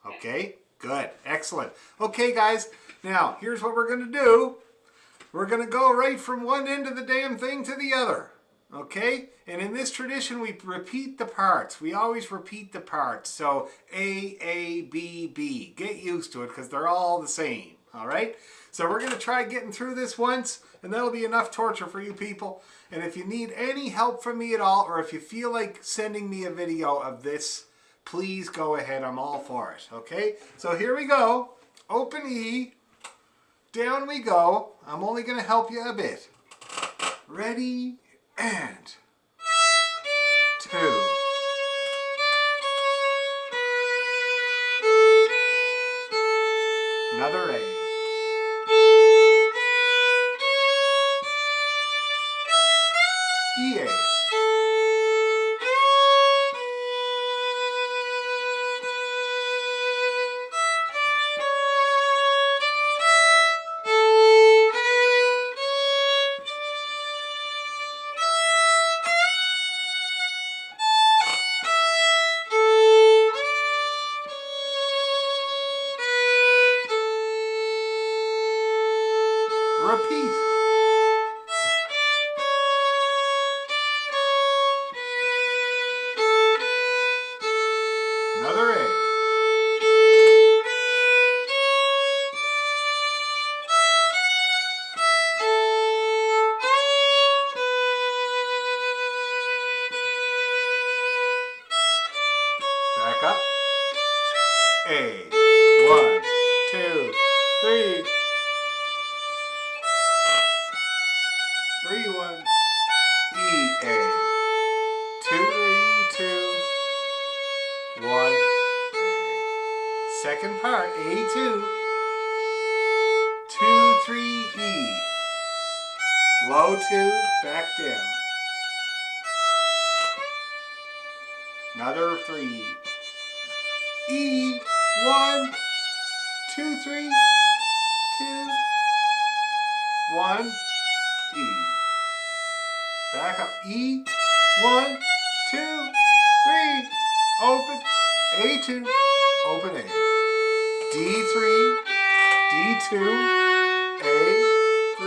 Okay? Good. Excellent. Okay, guys. Now, here's what we're going to do. We're going to go right from one end of the damn thing to the other. Okay? And in this tradition, we repeat the parts. We always repeat the parts. So A, B, B. Get used to it because they're all the same. All right? So we're going to try getting through this once, and that'll be enough torture for you people. And if you need any help from me at all, or if you feel like sending me a video of this, please go ahead. I'm all for it. Okay? So here we go. Open E. Down we go. I'm only going to help you a bit. Ready, and 2. Another A. E A. Repeat. Another A. Back up. A. 1, 2, 3. 3, 1. E, A. 2, 3, 2. 1. A. Second part. A2. 2, 3, E. Low 2. Back down. Another 3. E. 1. 2, 3. 2. 1. E. Back up. E. 1, 2, 3. Open. A2. Open A. D3. D2. A3.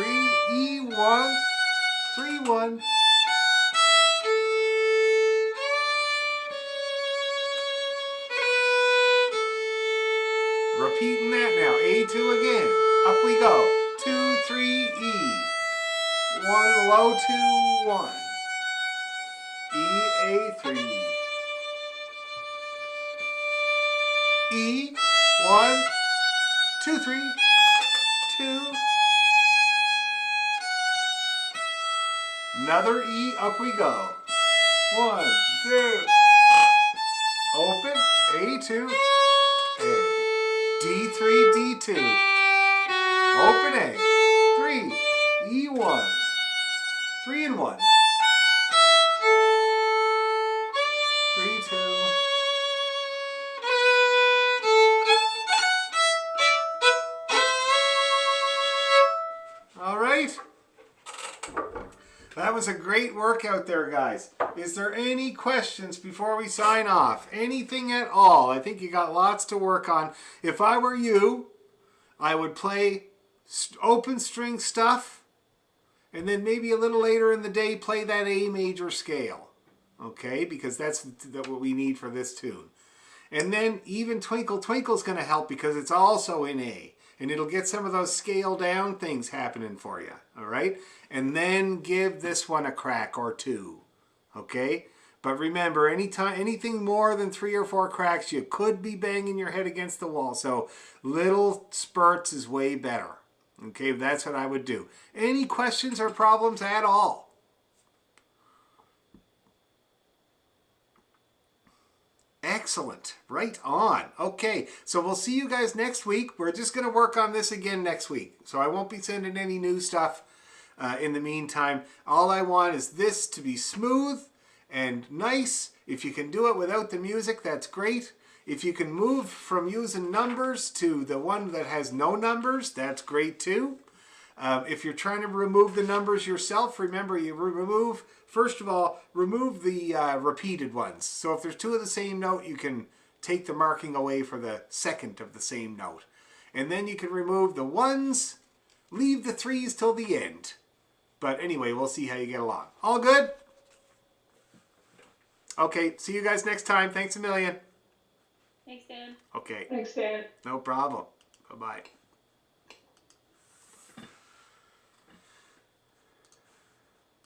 E1. 3, 1. Repeating that now. A2 again. Up we go. 2, 3, E. 1, low 2, 1. E, A3. E, 1, 2, 3, 2. Another E, up we go. 1, 2. Open, A2, A. D3, D2. Open A. 3, E1. 3 and 1. 3, 2. All right. That was a great workout there, guys. Is there any questions before we sign off? Anything at all? I think you got lots to work on. If I were you, I would play open string stuff, and then maybe a little later in the day play that A major scale. Okay, because that's what we need for this tune. And then even Twinkle Twinkle is going to help because it's also in A. And it'll get some of those scale down things happening for you. All right? And then give this one a crack or 2. Okay? But remember, anything more than 3 or 4 cracks, you could be banging your head against the wall. So little spurts is way better. Okay? That's what I would do. Any questions or problems at all? Excellent. Right on. Okay, so we'll see you guys next week. We're just going to work on this again next week. So I won't be sending any new stuff in the meantime. All I want is this to be smooth and nice. If you can do it without the music, that's great. If you can move from using numbers to the one that has no numbers, that's great too. If you're trying to remove the numbers yourself, remember you remove, first of all, remove the repeated ones. So if there's two of the same note, you can take the marking away for the second of the same note. And then you can remove the ones, leave the threes till the end. But anyway, we'll see how you get along. All good? Okay, see you guys next time. Thanks a million. Thanks, Dan. Okay, Thanks, Dan. no problem. Bye-bye.